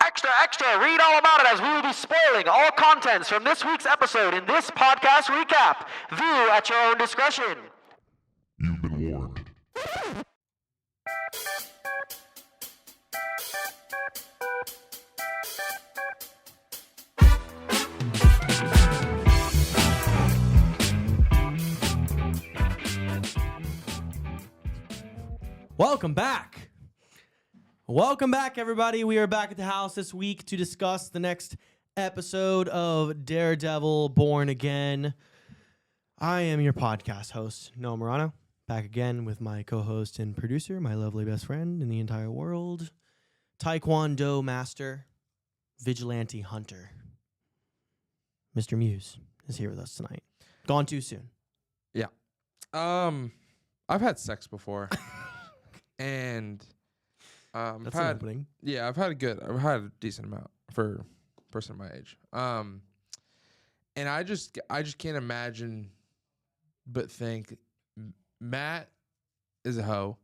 Extra, extra, read all about it as we will be spoiling all contents from this week's episode in this podcast recap. View at your own discretion. You've been warned. Welcome back. Welcome back, everybody. We are back at the house this week to discuss the next episode of Daredevil Born Again. I am your podcast host, Noah Marano, back again with my co-host and producer, my lovely best friend in the entire world, Taekwondo master, vigilante hunter. Mr. Muse is here with us tonight. Gone too soon. Yeah. I've had sex before. And That's an opening. Yeah, I've had a decent amount for a person my age. And I just can't imagine but think Matt is a hoe.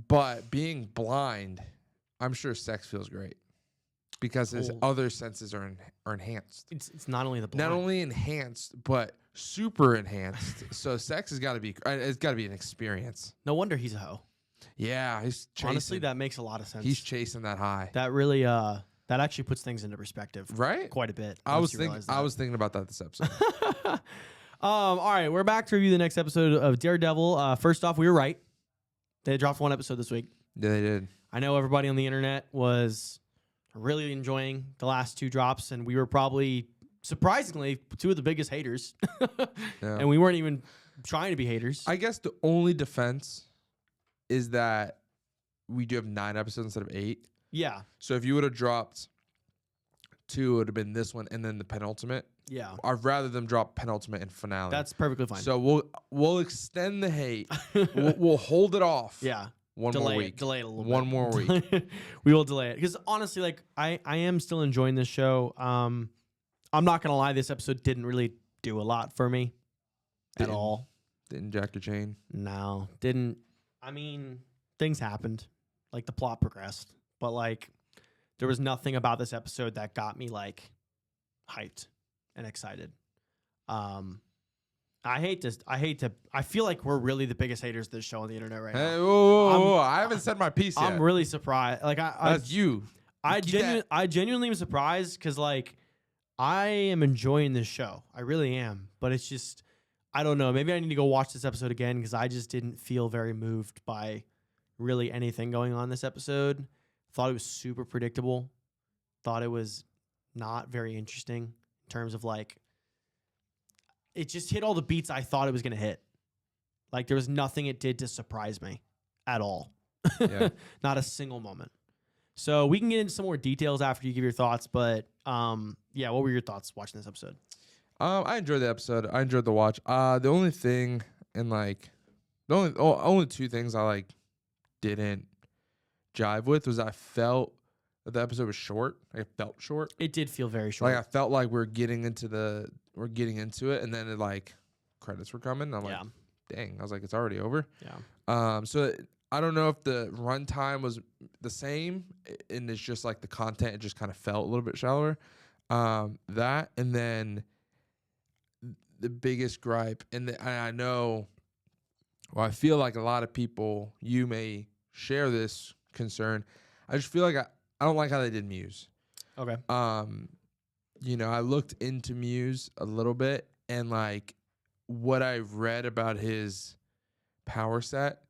But being blind, I'm sure sex feels great. Because his other senses are enhanced. It's not only the blind. Not only enhanced, but super enhanced. So sex has got to be an experience. No wonder he's a hoe. Yeah, he's chasing. Honestly, that makes a lot of sense. He's chasing that high. That really that actually puts things into perspective, right? Quite a bit. I was thinking about that this episode. All right, we're back to review the next episode of Daredevil. First off, we were right. They dropped one episode this week. Yeah, they did. I know everybody on the internet was really enjoying the last two drops, and we were probably surprisingly two of the biggest haters. Yeah. And we weren't even trying to be haters. I guess the only defense is that we do have 9 episodes instead of 8. Yeah. So if you would have dropped 2, it would have been this one and then the penultimate. Yeah. I'd rather them drop penultimate and finale. That's perfectly fine. So we'll extend the hate. we'll hold it off. Yeah. One more week. Delay it a little bit. One more week. We will delay it. Because honestly, like I am still enjoying this show. I'm not going to lie. This episode didn't really do a lot for me at all. Didn't jack your chain? No. Didn't. I mean, things happened. Like the plot progressed. But like there was nothing about this episode that got me like hyped and excited. I feel like we're really the biggest haters of this show on the internet right now. Hey, whoa, I haven't said my piece yet. I'm really surprised. Like That's you. I genuinely am surprised because like I am enjoying this show. I really am. But it's just I don't know. Maybe I need to go watch this episode again because I just didn't feel very moved by really anything going on this episode. Thought it was super predictable. Thought it was not very interesting in terms of like it just hit all the beats I thought it was going to hit. Like there was nothing it did to surprise me at all. Yeah. Not a single moment. So we can get into some more details after you give your thoughts, but yeah, what were your thoughts watching this episode? I enjoyed the episode. I enjoyed the watch. The only thing and like the only 2 things I like didn't jive with was I felt that the episode was short. It felt short. It did feel very short. Like I felt like we're getting into it, and then it like credits were coming. I'm like, dang. I was like, it's already over. Yeah. So I don't know if the runtime was the same, and it's just like the content. It just kind of felt a little bit shallower. That, and then the biggest gripe, and I know, well, I feel like a lot of people, you may share this concern. I just feel like I don't like how they did Muse. Okay. I looked into Muse a little bit, and like what I've read about his power set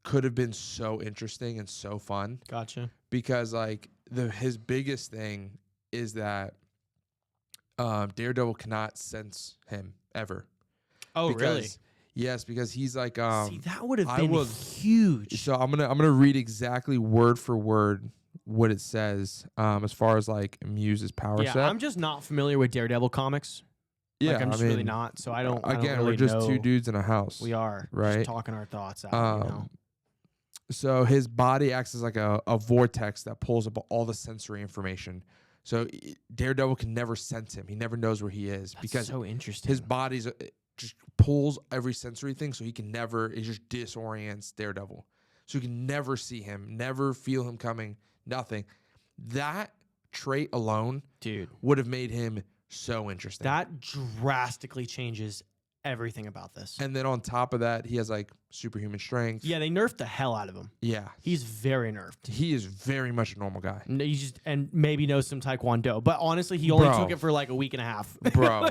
could have been so interesting and so fun. Gotcha. Because like his biggest thing is that Daredevil cannot sense him ever. Oh, really? Yes, because he's like see, that would have been huge. So I'm gonna read exactly word for word what it says as far as like Muse's power set. Yeah, I'm just not familiar with Daredevil comics. Yeah, like, I'm just really not. So I don't. Again, I don't really we're just know. 2 dudes in a house. We are right, just talking our thoughts out. So his body acts as like a vortex that pulls up all the sensory information. So Daredevil can never sense him. He never knows where he is. That's because so interesting. his body's just pulls every sensory thing, so he can never. It just disorients Daredevil. so you can never see him, never feel him coming, nothing. That trait alone, dude, would have made him so interesting. that drastically changes everything about this. And then on top of that, he has like superhuman strength. Yeah, they nerfed the hell out of him. Yeah. He's very nerfed. He is very much a normal guy. He just and maybe knows some Taekwondo, but honestly, he only took it for like a week and a half. Bro,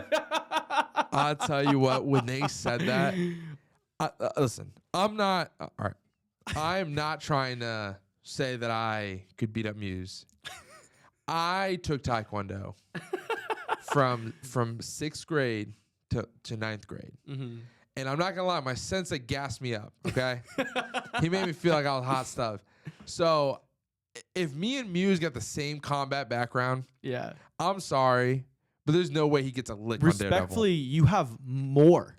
I'll tell you what, when they said that, listen, I'm not, all right, I'm not trying to say that I could beat up Muse. I took Taekwondo from 6th grade to 9th grade. Mm-hmm. And I'm not going to lie, my sensei gassed me up, okay? He made me feel like I was hot stuff. So if me and Muse got the same combat background, Yeah. I'm sorry, but there's no way he gets a lick on Daredevil. Respectfully, you have more.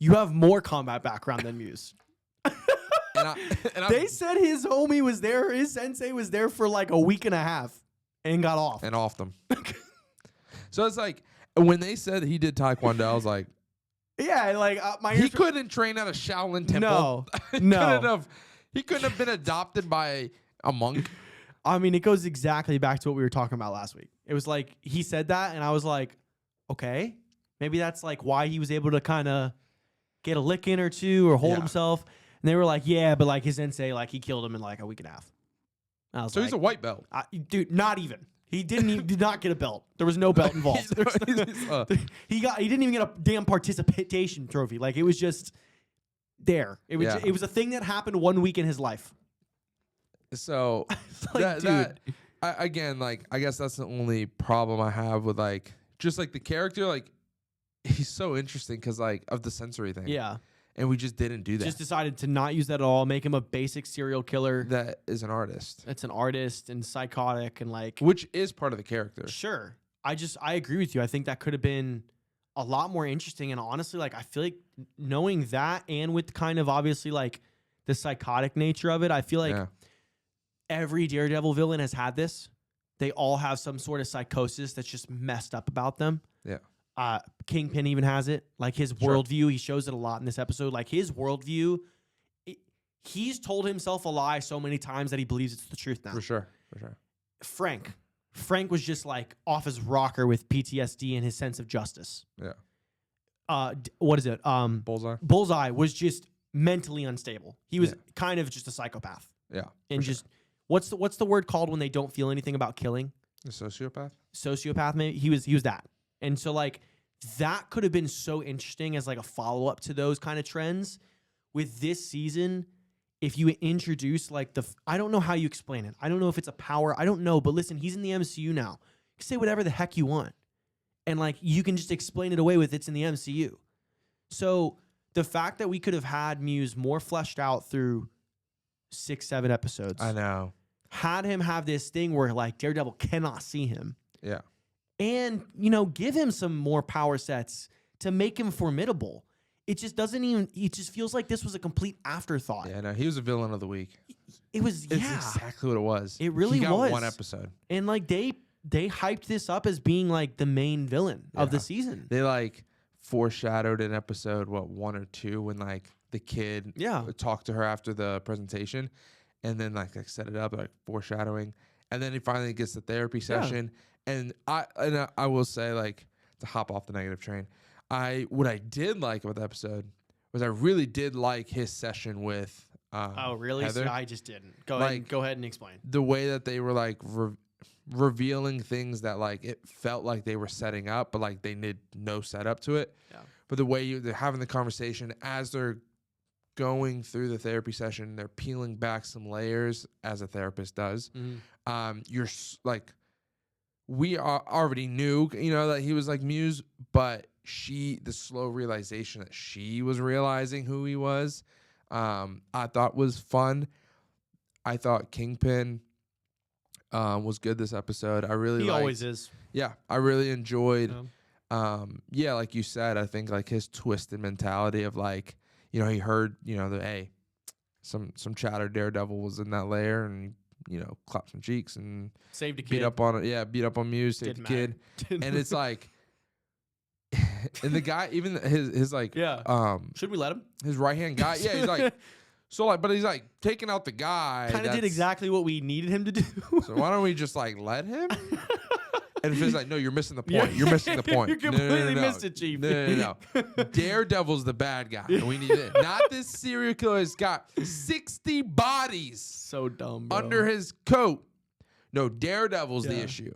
You have more combat background than Muse. They said his homie was there, his sensei was there for like a week and a half and got off. And off them. So it's like, when they said he did Taekwondo, I was like, yeah, like my he couldn't train at a Shaolin temple. No. He couldn't have been adopted by a monk. I mean, it goes exactly back to what we were talking about last week. It was like, he said that, and I was like, okay, maybe that's like why he was able to kind of get a lick in or two or hold himself. And they were like, yeah, but like his sensei, like he killed him in like a week and a half. I was So like, he's a white belt. Dude, not even. He did not get a belt. There was no belt involved. He didn't even get a damn participation trophy. Like it was just there. It was a thing that happened 1 week in his life. So like, dude. Again, like I guess that's the only problem I have with like just like the character. Like he's so interesting because like of the sensory thing. Yeah. And we just didn't do that. Just decided to not use that at all. Make him a basic serial killer. That is an artist. That's an artist and psychotic and like. Which is part of the character. Sure. I agree with you. I think that could have been a lot more interesting. And honestly, like I feel like knowing that and with kind of obviously like the psychotic nature of it, I feel like every Daredevil villain has had this. They all have some sort of psychosis that's just messed up about them. Yeah. Kingpin even has it. Like his worldview, he shows it a lot in this episode. Like his worldview, he's told himself a lie so many times that he believes it's the truth now. For sure. Frank was just like off his rocker with PTSD and his sense of justice. Yeah. What is it? Bullseye. Bullseye was just mentally unstable. He was kind of just a psychopath. Yeah. And just what's the word called when they don't feel anything about killing? A sociopath. Sociopath. Maybe he was that. And so like that could have been so interesting as like a follow up to those kind of trends. With this season, if you introduce like I don't know how you explain it. I don't know if it's a power. I don't know. But listen, he's in the MCU now. You can say whatever the heck you want. And like you can just explain it away with it's in the MCU. So the fact that we could have had Muse more fleshed out through 6-7 episodes. I know. Had him have this thing where like Daredevil cannot see him. Yeah. And, give him some more power sets to make him formidable. It just it just feels like this was a complete afterthought. Yeah, no, he was a villain of the week. It was, It's exactly what it was. It really he got was. one episode. And like they hyped this up as being like the main villain of the season. They like foreshadowed in episode 1 or 2 when like the kid talked to her after the presentation, and then like set it up like foreshadowing, and then he finally gets the therapy session. And I will say, like, to hop off the negative train, what I did like about the episode was I really did like his session with oh really? Heather. So I just didn't. Go ahead and explain. The way that they were like revealing things that like it felt like they were setting up, but like they did no setup to it. Yeah. But the way they're having the conversation as they're going through the therapy session, they're peeling back some layers as a therapist does. Mm-hmm. You're like. We already knew, that he was like Muse, but the slow realization that she was realizing who he was, I thought was fun. I thought Kingpin was good this episode. I really He always is. Yeah, I really enjoyed. Like you said, I think like his twisted mentality of like, he heard, that some chatter Daredevil was in that lair and. Clap some cheeks and saved a kid. Beat up on Muse, saved the kid. And it's like, and the guy, even his like, should we let him? His right hand guy, he's like, So like, but he's like taking out the guy. Kind of did exactly what we needed him to do. So why don't we just like let him? And Finn's like, no, you're missing the point. You're missing the point. You completely no. missed it, Chief. No. Daredevil's the bad guy. And we need it. Not this serial killer has got 60 bodies So dumb, bro. under his coat. No, Daredevil's the Yeah. issue.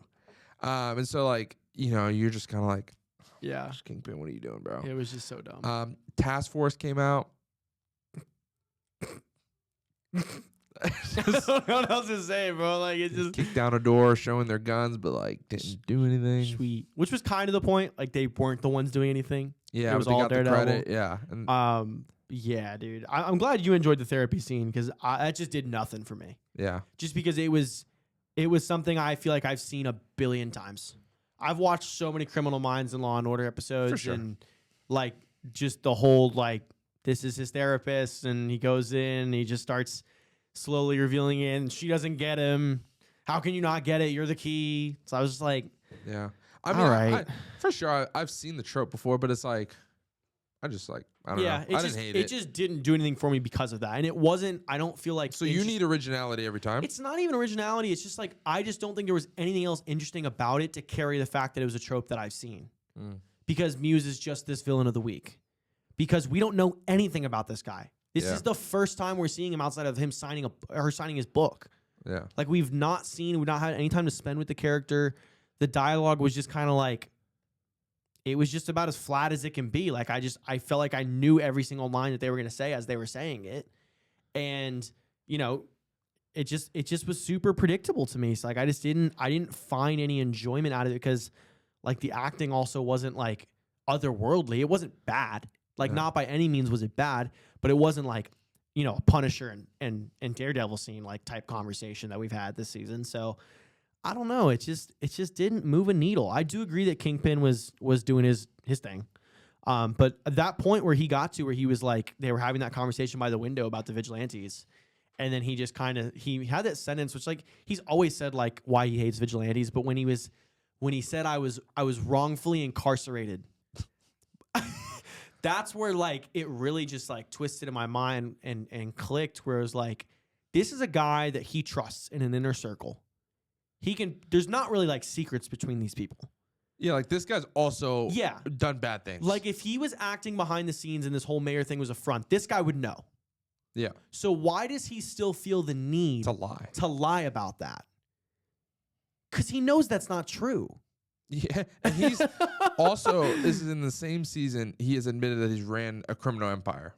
And so like, you're just kind of like, Yeah. Kingpin, what are you doing, bro? It was just so dumb. Task Force came out. I don't know what else to say, bro. Like, it's just Kicked down a door, showing their guns, but like didn't do anything. sweet. Which was kind of the point. Like, they weren't the ones doing anything. Yeah, It was but they all got the Daredevil. credit. Yeah, and Yeah, dude. I'm glad you enjoyed the therapy scene because that just did nothing for me. yeah, Just because it was something I feel like I've seen a billion times. I've watched so many Criminal Minds and Law and Order episodes, sure. and like just the whole like this is his therapist, and he goes in, and he just starts slowly revealing it, and she doesn't get him. How can you not get it? You're the key. So I was just like, yeah. I mean, all right. for sure, I've seen the trope before, but it's like, I don't know. I didn't hate it. It just didn't do anything for me because of that, and it wasn't. I don't feel like So you need originality every time. It's not even originality. It's just like I just don't think there was anything else interesting about it to carry the fact that it was a trope that I've seen. Because Muse is just this villain of the week. Because we don't know anything about this guy. This Yeah. is the first time we're seeing him outside of him signing his book. Yeah, Like we've not had any time to spend with the character. The dialogue was just kind of like it was just about as flat as it can be. Like I felt like I knew every single line that they were going to say as they were saying it. And, it just was super predictable to me. So like I didn't find any enjoyment out of it because like the acting also wasn't like otherworldly. It wasn't bad. Like not by any means was it bad, but it wasn't like, a Punisher and Daredevil scene like type conversation that we've had this season. So I don't know. It just didn't move a needle. I do agree that Kingpin was doing his thing. But at that point where he got to where he was like they were having that conversation by the window about the vigilantes. And then he just he had that sentence, which like he's always said like why he hates vigilantes, but when he said I was wrongfully incarcerated, that's where like it really just like twisted in my mind and clicked where it was like, this is a guy that he trusts in an inner circle. There's not really like secrets between these people. yeah. Like this guy's also Yeah. done bad things. Like if he was acting behind the scenes and this whole mayor thing was a front, this guy would know. yeah, So why does he still feel the need it's a lie. to lie about that? Because he knows that's not true. Yeah, and he's also, this is in the same season, he has admitted that he's ran a criminal empire.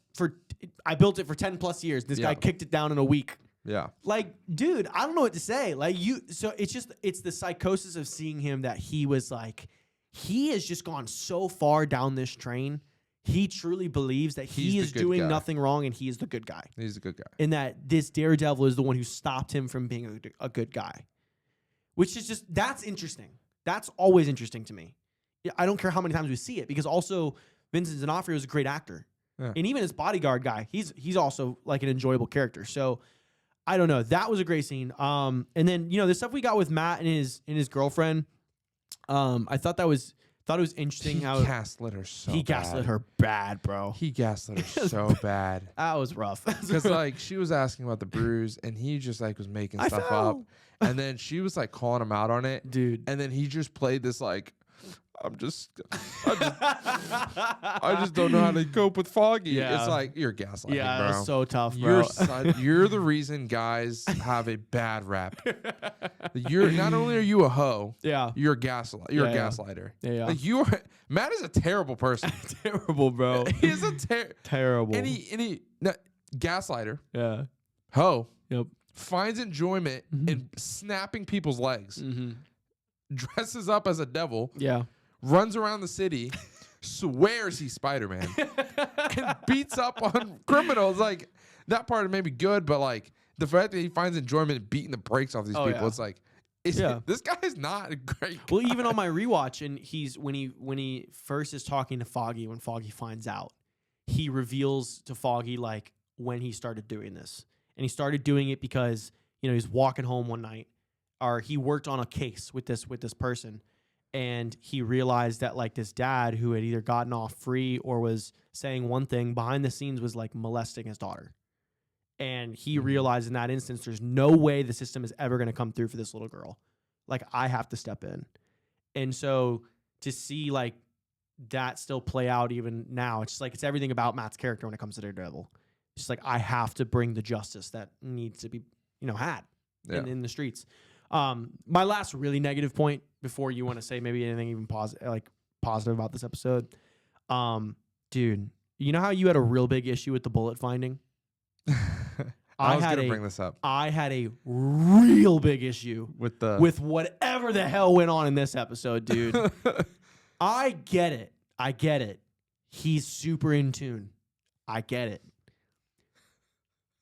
I built it for 10 plus years. This guy Yeah. kicked it down in a week. Yeah. Like, dude, I don't know what to say. Like so it's the psychosis of seeing him that he was like, he has just gone so far down this train. He truly believes that he He's is the good doing guy. nothing wrong and he is the good guy. He's a good guy. And that this Daredevil is the one who stopped him from being a good guy. Which is just, that's interesting. That's always interesting to me. I don't care how many times we see it because also Vincent D'Onofrio is a great actor. Yeah. And even his bodyguard guy, he's also like an enjoyable character. So I don't know. That was a great scene. And then, the stuff we got with Matt and his girlfriend, I thought it was interesting how He gaslit her so he bad. gaslit her bad, bro. He gaslit her so bad. That was rough. Because like she was asking about the bruise and he just like was making I stuff fell. up. And then she was like calling him out on it. Dude. And then he just played this like, I just don't know how to cope with Foggy. Yeah. It's like you're gaslighting, Yeah, bro. that was so tough, bro. You're the reason guys have a bad rap. You're not only are you a hoe, Yeah. you're a gaslight. You're a Yeah. gaslighter. Yeah. Like Matt is a terrible person. Terrible, bro. He is a Terrible. gaslighter, Yeah. hoe, Yep. finds enjoyment in snapping people's legs, dresses up as a devil, Yeah. runs around the city, swears he's Spider-Man, and beats up on criminals. Like that part may be good, but like the fact that he finds enjoyment in beating the brakes off these people, yeah. it's like, this guy is not a great guy. Well, even on my rewatch, and when he first is talking to Foggy, when Foggy finds out, he reveals to Foggy like when he started doing this, and he started doing it because he's walking home one night, or he worked on a case with this person, and he realized that like this dad who had either gotten off free or was saying one thing behind the scenes was like molesting his daughter, And he realized in that instance, there's no way the system is ever going to come through for this little girl. Like, I have to step in. And so to see like that still play out even now, it's just like, it's everything about Matt's character when it comes to Daredevil. It's just like, I have to bring the justice that needs to be, had in the streets. My last really negative point before you want to say maybe anything even positive about this episode. Dude, you know how you had a real big issue with the bullet finding? I was going to bring this up. I had a real big issue with whatever the hell went on in this episode, dude. I get it. He's super in tune. I get it.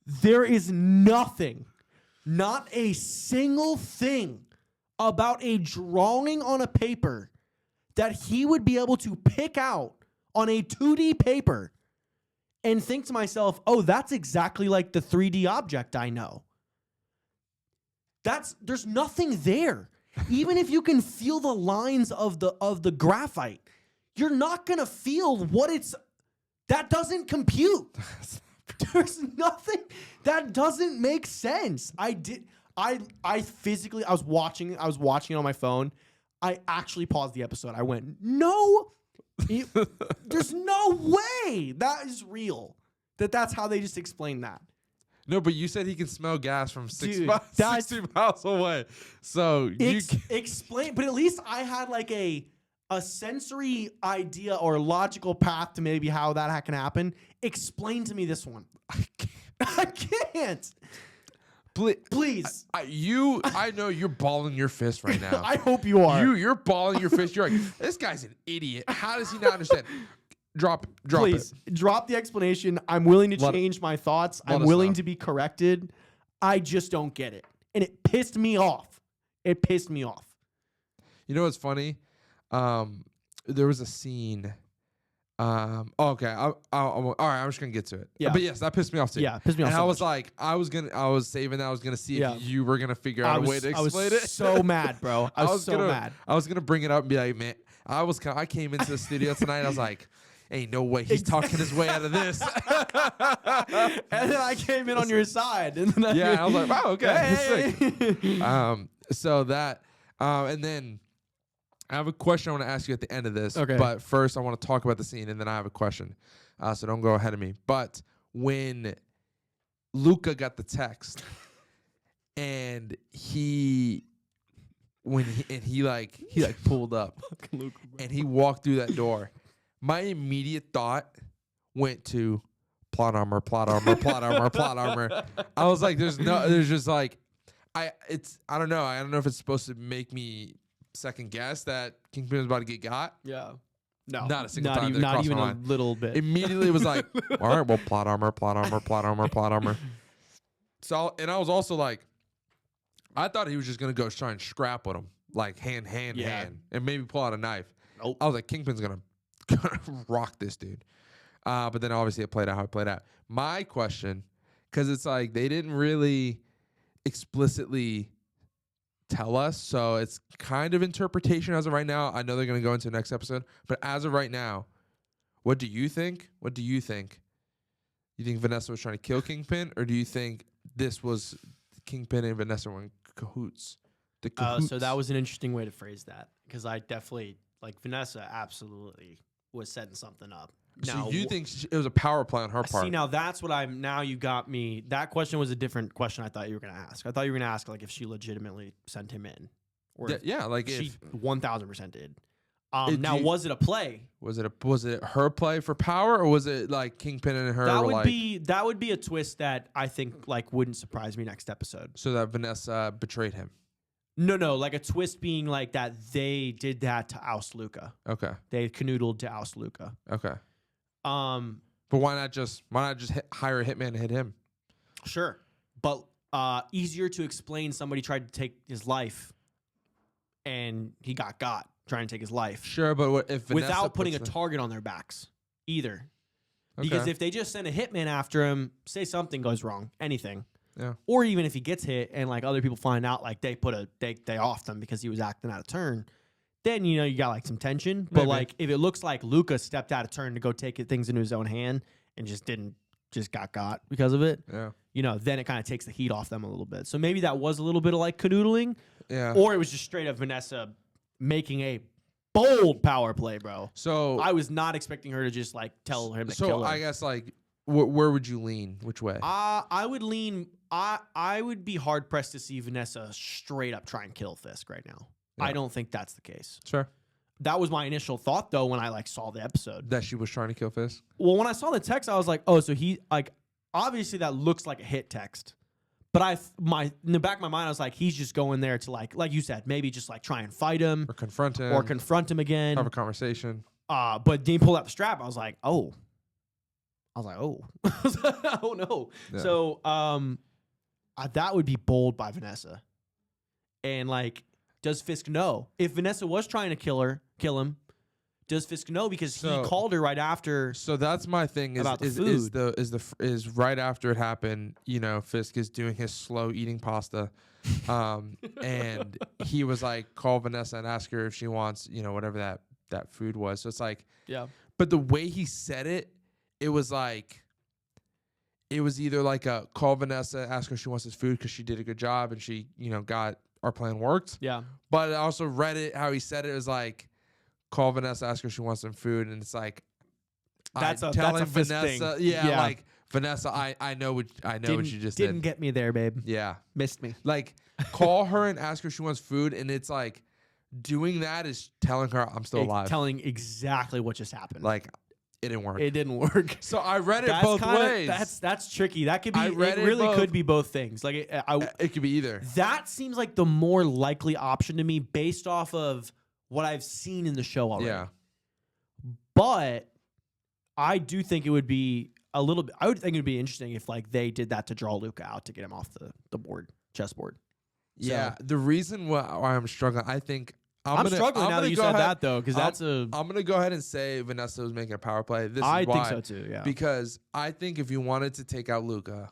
There is nothing, not a single thing about a drawing on a paper that he would be able to pick out on a 2D paper and think to myself, oh, that's exactly like the 3D object I know. There's nothing there. Even if you can feel the lines of the graphite, you're not gonna feel that doesn't compute. There's nothing that doesn't make sense. I was watching it on my phone. I actually paused the episode. I went, no. There's no way that is real. That's how they just explain that. No, but you said he can smell gas from 60 Dude, miles away. So explain. But at least I had like a sensory idea or logical path to maybe how that can happen. Explain to me this one. I can't. Please. I know you're balling your fist right now. I hope you are. You're balling your fist. You're like, this guy's an idiot. How does he not understand? Drop Please, it. drop the explanation. I'm willing to change my thoughts. I'm willing to be corrected. I just don't get it. And it pissed me off. You know what's funny? There was a scene. Okay. All right. I'm just gonna get to it. Yeah. But yes, that pissed me off too. Yeah, pissed me off. And so I was much. like, I was saving that. I was gonna see if you were gonna figure out a way to explain it. I was so mad, bro. I was so mad. I was gonna bring it up and be like, man, I came into the studio tonight. I was like, ain't no way he's talking his way out of this. And then I came in on your side. And then I was like, wow, okay. Hey. So that, and then I have a question I want to ask you at the end of this. Okay. But first, I want to talk about the scene, and then I have a question. So don't go ahead of me. But when Luca got the text, and he pulled up, and he walked through that door, my immediate thought went to plot armor, plot armor, plot armor, plot armor. I was like, there's just like, I don't know. I don't know if it's supposed to make me second guess that Kingpin was about to get got. Yeah. No. Not a single time. Not even a little bit. Immediately it was like, all right, well, plot armor, plot armor, plot armor, plot armor. So, and I was also like, I thought he was just going to go try and scrap with him, like hand, and maybe pull out a knife. Nope. I was like, Kingpin's going to rock this dude. But then obviously it played out how it played out. My question, because it's like they didn't really explicitly tell us, so it's kind of interpretation as of right now. I know they're going to go into the next episode, but as of right now, what do you think? You think Vanessa was trying to kill Kingpin, or do you think this was Kingpin and Vanessa were in cahoots? So that was an interesting way to phrase that, because I definitely, like, Vanessa absolutely was setting something up. So you think it was a power play on her part? See, now that's what now you got me. That question was a different question I thought you were going to ask. I thought you were going to ask, like, if she legitimately sent him in. Or like she if 1000% did. Now, was it a play? Was it her play for power, or was it like Kingpin and her? That would be a twist that I think like wouldn't surprise me next episode. So that Vanessa betrayed him. No, like a twist being like that they did that to oust Luca. Okay. They canoodled to oust Luca. Okay. But why not just hire a hitman to hit him? Sure, but easier to explain. Somebody tried to take his life, and he got trying to take his life. Sure, but what if Vanessa without putting a target on their backs either? Okay. Because if they just send a hitman after him, say something goes wrong, anything. Yeah. Or even if he gets hit and like other people find out, like they offed him because he was acting out of turn, then you got like some tension. But like if it looks like Luca stepped out of turn to go take things into his own hand and just got because of it. Yeah. then it kind of takes the heat off them a little bit. So maybe that was a little bit of like canoodling, or it was just straight up Vanessa making a bold power play, bro. So I was not expecting her to just like tell him to kill her. I guess like where would you lean? Which way? I would lean. I would be hard pressed to see Vanessa straight up try and kill Fisk right now. Yeah. I don't think that's the case. Sure. That was my initial thought though when I like saw the episode. That she was trying to kill Fisk. Well, when I saw the text, I was like, oh, so he like obviously that looks like a hit text. But in the back of my mind, I was like, he's just going there to like you said, maybe just like try and fight him Or confront him. Again. Have a conversation. But Dean pulled out the strap. I was like, oh. Oh no. Yeah. So that would be bold by Vanessa. And like, does Fisk know? If Vanessa was trying to kill him, does Fisk know? Because he called her right after. So that's my thing. Is right after it happened. Fisk is doing his slow eating pasta, and he was like, call Vanessa and ask her if she wants, whatever that food was. So it's like, yeah. But the way he said it, it was like, it was either like a call Vanessa, ask her if she wants his food because she did a good job and she, got our plan worked. Yeah. But I also read it how he said it was like, call Vanessa, ask her if she wants some food, and it's like that's a Fisk Vanessa, thing. Yeah, like Vanessa, I know what you just did. Didn't get me there, babe. Yeah, missed me. Like call her and ask her if she wants food, and it's like doing that is telling her I'm still alive. Telling exactly what just happened. Like it didn't work. It didn't work. So I read it both ways. That's tricky. That could be. It really could be both things. Like it could be either. That seems like the more likely option to me, based off of what I've seen in the show already. Yeah. But I do think it would be a little bit. I would think it would be interesting if like they did that to draw Luca out to get him off the chessboard. Yeah. The reason why I'm struggling, I think. I'm struggling now that you said that though, because I'm gonna go ahead and say Vanessa was making a power play. I think so too. Yeah. Because I think if you wanted to take out Luca,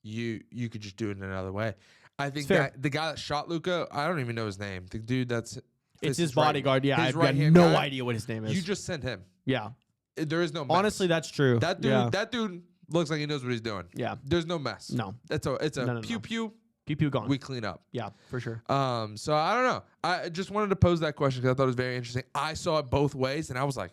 you could just do it in another way. I think that the guy that shot Luca, I don't even know his name. The dude it's his bodyguard. Yeah, I've got no idea what his name is. You just sent him. Yeah. There is no mess. Honestly, that's true. That dude. Yeah. That dude looks like he knows what he's doing. Yeah. There's no mess. No. It's a pew pew. Pew pew gone. We clean up. Yeah, for sure. So I don't know. I just wanted to pose that question because I thought it was very interesting. I saw it both ways, and I was like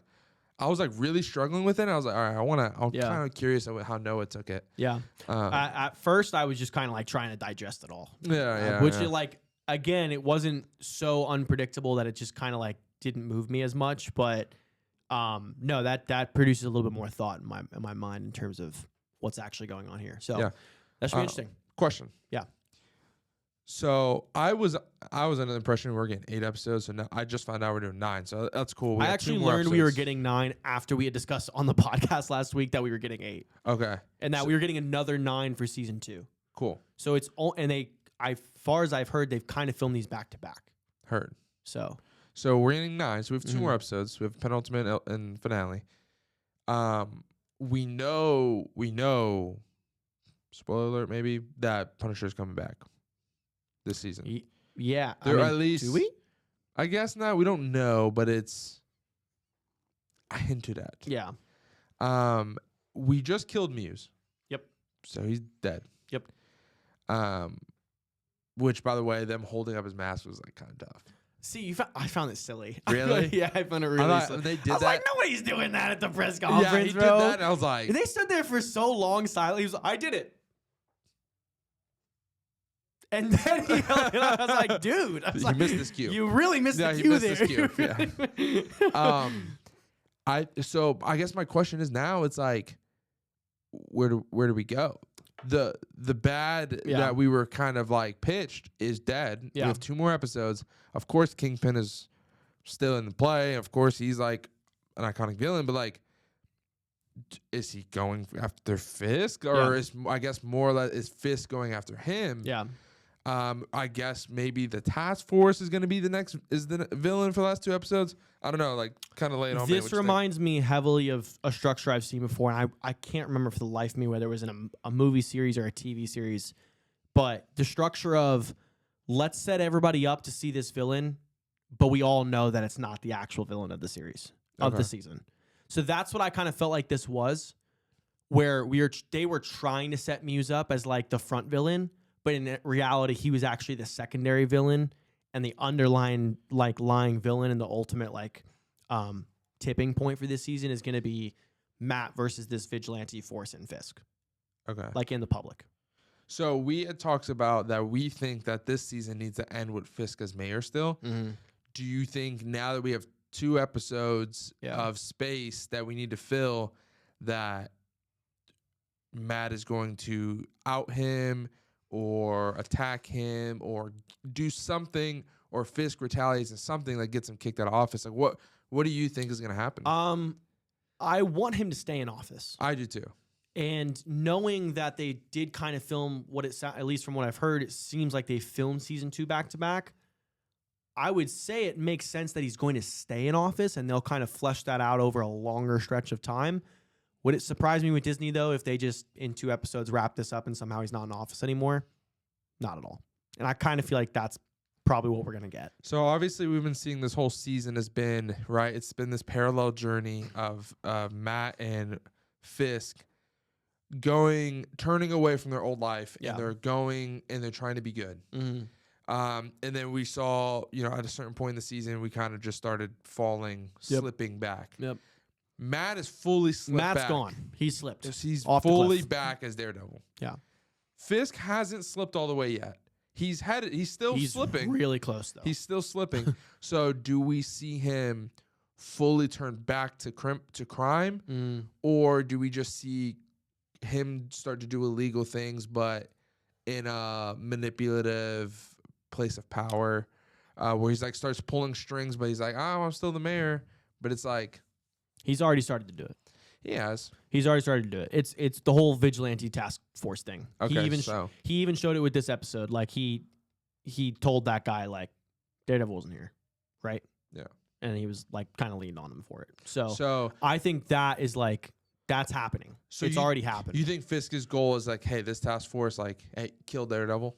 really struggling with it. And I was like, all right, I'm kind of curious of how Noah took it. Yeah. At first, I was just kind of like trying to digest it all. Yeah. Which like again, it wasn't so unpredictable that it just kind of like didn't move me as much. But no, that produces a little bit more thought in my mind in terms of what's actually going on here. So that should be interesting. Question. Yeah. So I was under the impression we were getting 8 episodes, so now I just found out we're doing 9. So that's cool. I actually learned we were getting 9 after we had discussed on the podcast last week that we were getting 8. Okay. And that we were getting another 9 for season 2. Cool. So it's all, and far as I've heard, they've kind of filmed these back to back. Heard. So we're getting 9. So we have 2 more episodes. We have penultimate and finale. We know. Spoiler alert, maybe that Punisher's coming back this season. Yeah, at least. Do we? I guess not. We don't know, but it's. I hinted at. Yeah. We just killed Muse. Yep. So he's dead. Yep. Which, by the way, them holding up his mask was like kind of tough. See, I found it silly. Really? Yeah, I found it really silly. They did I was that. like, nobody's doing that at the press conference, yeah, he bro. did that, and I was like, and they stood there for so long silently. He was like, I did it. And then he held it up. I was like, dude. You missed this cue. You really missed the he cue missed there. This cue. Yeah. I guess my question is now it's like, where do we go? The bad that we were kind of like pitched is dead. Yeah. We have 2 more episodes. Of course, Kingpin is still in the play. Of course, he's like an iconic villain, but like, is he going after Fisk, or is I guess more or less is Fisk going after him? Yeah. I guess maybe the task force is going to be the villain for the last 2 episodes. I don't know, like kind of lay it on me. This reminds me heavily of a structure I've seen before, and I can't remember for the life of me whether it was in a movie series or a TV series, but the structure of let's set everybody up to see this villain, but we all know that it's not the actual villain of the series, of the season. So that's what I kind of felt like this was, where they were trying to set Muse up as like the front villain, but in reality, he was actually the secondary villain, and the underlying like lying villain and the ultimate like tipping point for this season is going to be Matt versus this vigilante force in Fisk, Okay. like in the public. So we had talks about that we think that this season needs to end with Fisk as mayor still. Mm-hmm. Do you think now that we have 2 episodes Yeah. of space that we need to fill, that Matt is going to out him or attack him or do something, or Fisk retaliates and something that gets him kicked out of office? Like what do you think is going to happen? I want him to stay in office. I do too. And knowing that they did kind of film what it at least from what I've heard, it seems like they filmed season 2 back to back. I would say it makes sense that he's going to stay in office, and they'll kind of flesh that out over a longer stretch of time. Would it surprise me with Disney, though, if they just, in 2 episodes, wrap this up and somehow he's not in office anymore? Not at all. And I kind of feel like that's probably what we're going to get. So obviously we've been seeing this whole season has been, right, it's been this parallel journey of Matt and Fisk turning away from their old life, Yeah. and they're trying to be good. Mm-hmm. And then we saw, at a certain point in the season, we kind of just started slipping back. Yep. Matt is fully slipped back. Matt's gone. He's slipped. He's Off the fully cliff. back as Daredevil. Yeah. Fisk hasn't slipped all the way yet. He's still slipping. Really close, though. He's still slipping. So do we see him fully turn back to crime? Or do we just see him start to do illegal things, but in a manipulative place of power, where he's like starts pulling strings, but he's like, oh, I'm still the mayor. But it's like, He's already started to do it. he has. He's already started to do it. It's the whole vigilante task force thing. Okay, he even showed it with this episode. Like he told that guy like Daredevil wasn't here, right? Yeah. And he was like kind of leaned on him for it. So So I think that is like that's happening. So it's already happened. You think Fisk's goal is like, hey, this task force, like, hey, kill Daredevil?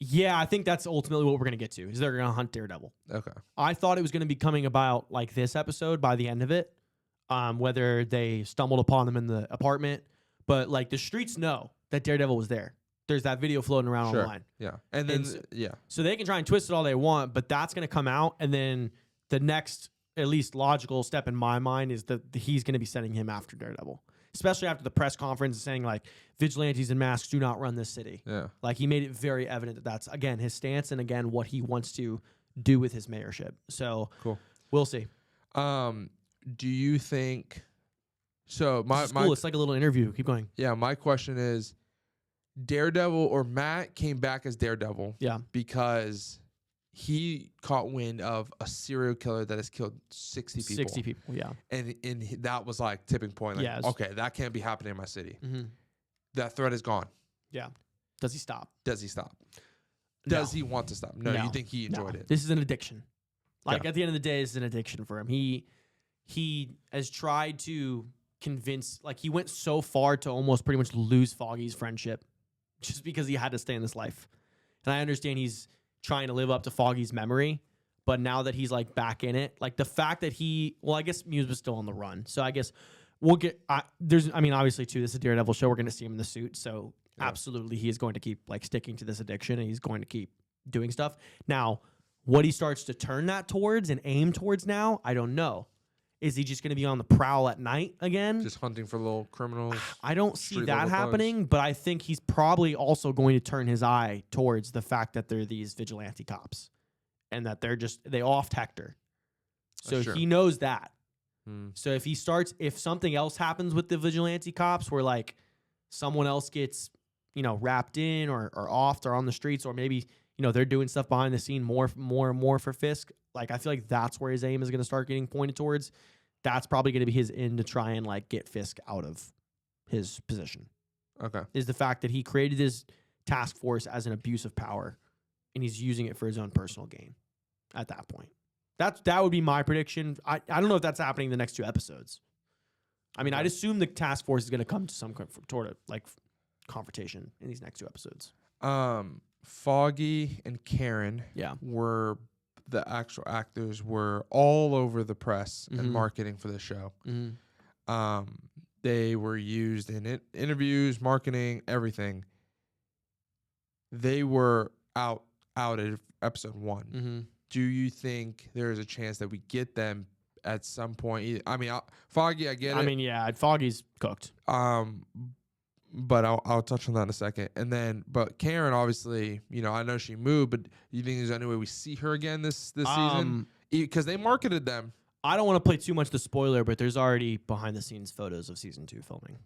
Yeah, I think that's ultimately what we're gonna get to. Is they're gonna hunt Daredevil. Okay. I thought it was gonna be coming about like this episode by the end of it. Whether they stumbled upon them in the apartment, but like the streets know that Daredevil was there. There's that video floating around online. Yeah. And then, So they can try and twist it all they want, but that's going to come out. And then the next, at least logical step in my mind is that he's going to be sending him after Daredevil, especially after the press conference saying like vigilantes in masks do not run this city. Yeah. Like he made it very evident that that's, again, his stance and again, what he wants to do with his mayorship. So cool. We'll see. Do you think so? Cool. It's like a little interview. Keep going. Yeah. My question is, Daredevil or Matt came back as Daredevil. Yeah. Because he caught wind of a serial killer that has killed 60 people. 60 people. Yeah. And that was like tipping point. Like, Yes. okay, that can't be happening in my city. Mm-hmm. That threat is gone. Yeah. Does he stop? Does he stop? No. Does he want to stop? No. You think he enjoyed it? This is an addiction. Like Yeah. at the end of the day, it's an addiction for him. He has tried to convince, like he went so far to almost pretty much lose Foggy's friendship just because he had to stay in this life. And I understand he's trying to live up to Foggy's memory, but now that he's like back in it, like the fact that I guess Muse was still on the run. So I guess we'll get, obviously too, this is a Daredevil show. We're going to see him in the suit. So absolutely he is going to keep like sticking to this addiction and he's going to keep doing stuff. Now, what he starts to turn that towards and aim towards now, I don't know. Is he just going to be on the prowl at night again? Just hunting for little criminals. I don't see street that level happening, but I think he's probably also going to turn his eye towards the fact that they're these vigilante cops and that they offed Hector. So Sure. he knows that. Hmm. So if something else happens with the vigilante cops where like someone else gets, wrapped in or offed or on the streets, or maybe, they're doing stuff behind the scene more and more for Fisk. Like, I feel like that's where his aim is going to start getting pointed towards. That's probably going to be his end to try and like get Fisk out of his position. Okay. Is the fact that he created his task force as an abuse of power and he's using it for his own personal gain at that point. That would be my prediction. I don't know if that's happening in the next 2 episodes. I mean, I'd assume the task force is going to come to some sort of like confrontation in these next 2 episodes. Foggy and Karen were the actual actors were all over the press and marketing for the show. Mm-hmm. they were used in interviews, marketing, everything. They were out at episode 1. Mm-hmm. Do you think there is a chance that we get them at some point? I mean, Foggy, I get it. I mean, yeah, Foggy's cooked. But I'll touch on that in a second. And then, but Karen, obviously, I know she moved, but you think there's any way we see her again this season? Because they marketed them. I don't want to play too much the spoiler, but there's already behind the scenes photos of season 2 filming.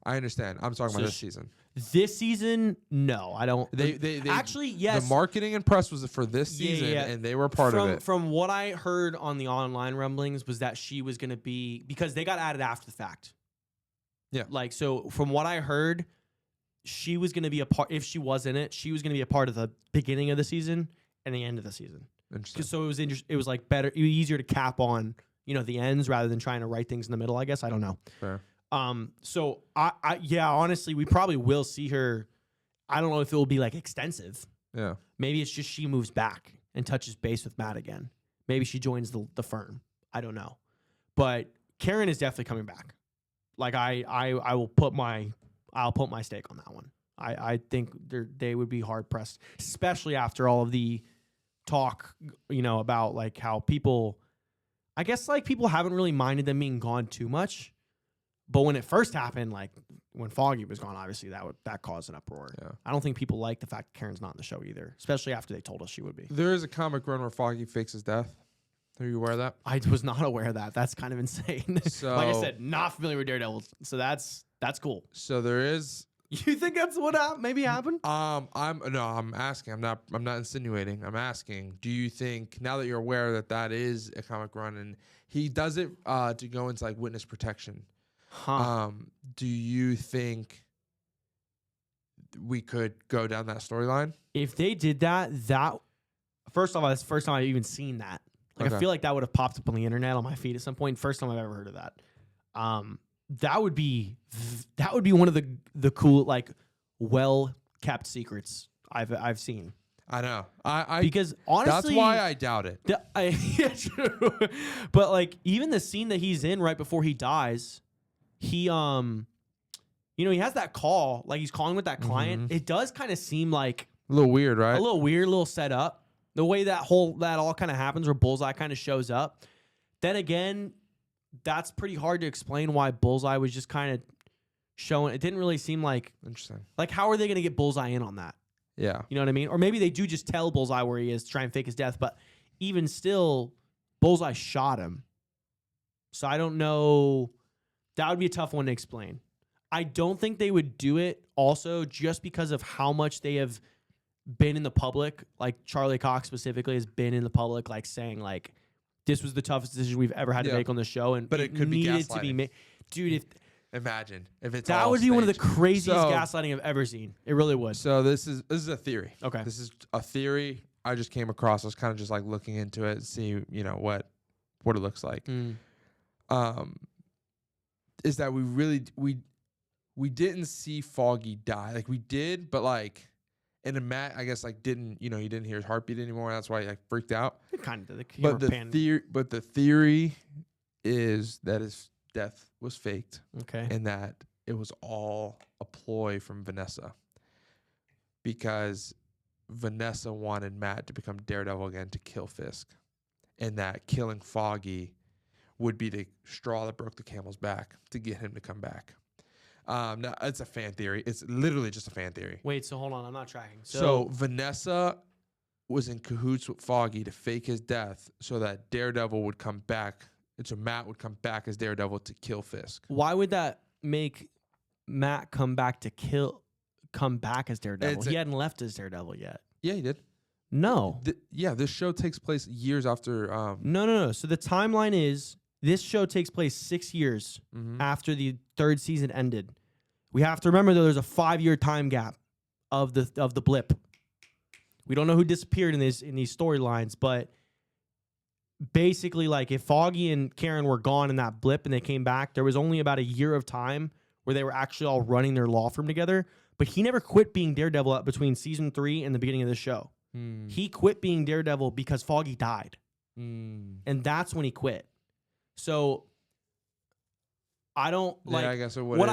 I understand. I'm talking about this season. This season, no, I don't. They actually, yes. The marketing and press was for this season, and they were part of it. From what I heard on the online rumblings was that she was going to be, because they got added after the fact. Yeah. Like, so from what I heard, she was going to be a part, if she was in it, she was going to be a part of the beginning of the season and the end of the season. Interesting. So it was it was like better, easier to cap on, the ends rather than trying to write things in the middle, I guess. I don't know. Fair. So yeah, honestly, we probably will see her. I don't know if it will be like extensive. Yeah. Maybe it's just she moves back and touches base with Matt again. Maybe she joins the firm. I don't know. But Karen is definitely coming back. Like I'll put my stake on that one. I think they would be hard pressed, especially after all of the talk, about like how people, I guess like people haven't really minded them being gone too much. But when it first happened, like when Foggy was gone, obviously that caused an uproar. Yeah. I don't think people like the fact that Karen's not in the show either, especially after they told us she would be. There is a comic run where Foggy fakes his death. Are you aware of that? I was not aware of that. That's kind of insane. So, like I said, not familiar with Daredevil, so that's cool. So there is. You think that's what maybe happened? I'm asking. I'm not insinuating. I'm asking. Do you think, now that you're aware that is a comic run and he does it to go into like witness protection? Huh. Do you think we could go down that storyline? If they did that first of all, that's the first time I've even seen that. Like, Okay. I feel like that would have popped up on the internet on my feed at some point. First time I've ever heard of that. That would be one of the cool, like, well kept secrets I've seen. I know. Because honestly, that's why I doubt it. Yeah, true. But like even the scene that he's in right before he dies, he he has that call, like he's calling with that client. Mhm. It does kind of seem like A little weird, right? a little weird, a little set up. The way that all kind of happens, where Bullseye kind of shows up. Then again, that's pretty hard to explain why Bullseye was just kind of showing. It didn't really seem like Interesting. how are they going to get Bullseye in on that? Yeah. You know what I mean? Or maybe they do just tell Bullseye where he is to try and fake his death. But even still, Bullseye shot him. So I don't know. That would be a tough one to explain. I don't think they would do it also just because of how much they have been in the public. Like Charlie Cox specifically has been in the public, like saying like, this was the toughest decision we've ever had to make on the show. But it could be needed to be gaslighting. made. Dude, Imagine if it's that all would be one of the staged. craziest So- gaslighting I've ever seen. It really would. So this is a theory. Okay. This is a theory I just came across. I was kind of just like looking into it, see what it looks like. Is that we didn't see Foggy die. Like we did, but like in a Matt, I guess like didn't he didn't hear his heartbeat anymore. That's why he like freaked out. It kind of did. But the theory is that his death was faked Okay. and that it was all a ploy from Vanessa, because Vanessa wanted Matt to become Daredevil again to kill Fisk, and that killing Foggy would be the straw that broke the camel's back to get him to come back. No, it's a fan theory. It's literally just a fan theory. Wait, so hold on. I'm not tracking. So Vanessa was in cahoots with Foggy to fake his death so that Daredevil would come back, and so Matt would come back as Daredevil to kill Fisk. why would that make Matt come back as Daredevil? He hadn't left as Daredevil yet. Yeah, he did. No. This show takes place years after. No. So the timeline is this show takes place 6 years Mhm. after the third season ended. We have to remember though there's a 5-year time gap of the blip. We don't know who disappeared in these storylines, but basically, like if Foggy and Karen were gone in that blip and they came back, there was only about a year of time where they were actually all running their law firm together. But he never quit being Daredevil between season 3 and the beginning of the show. He quit being Daredevil because Foggy died. And that's when he quit. So I don't like. Yeah, I guess it would. What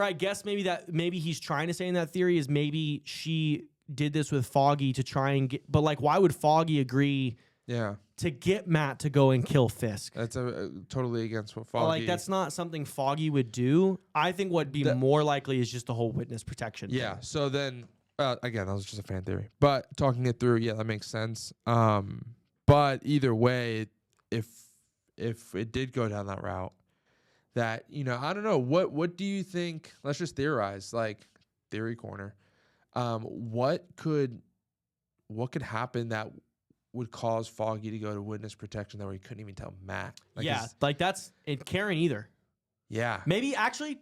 I guess maybe he's trying to say in that theory is maybe she did this with Foggy to try and get. But like, why would Foggy agree? Yeah. To get Matt to go and kill Fisk. That's totally against what Foggy. Like that's not something Foggy would do. I think what'd be more likely is just the whole witness protection. Yeah. thing. So then again, that was just a fan theory, but talking it through, yeah, that makes sense. But either way, if it did go down that route, that I don't know what do you think? Let's just theorize, like theory corner. What could happen that would cause Foggy to go to witness protection that way he couldn't even tell Matt? Like yeah, like that's and Karen either. Yeah. Maybe actually.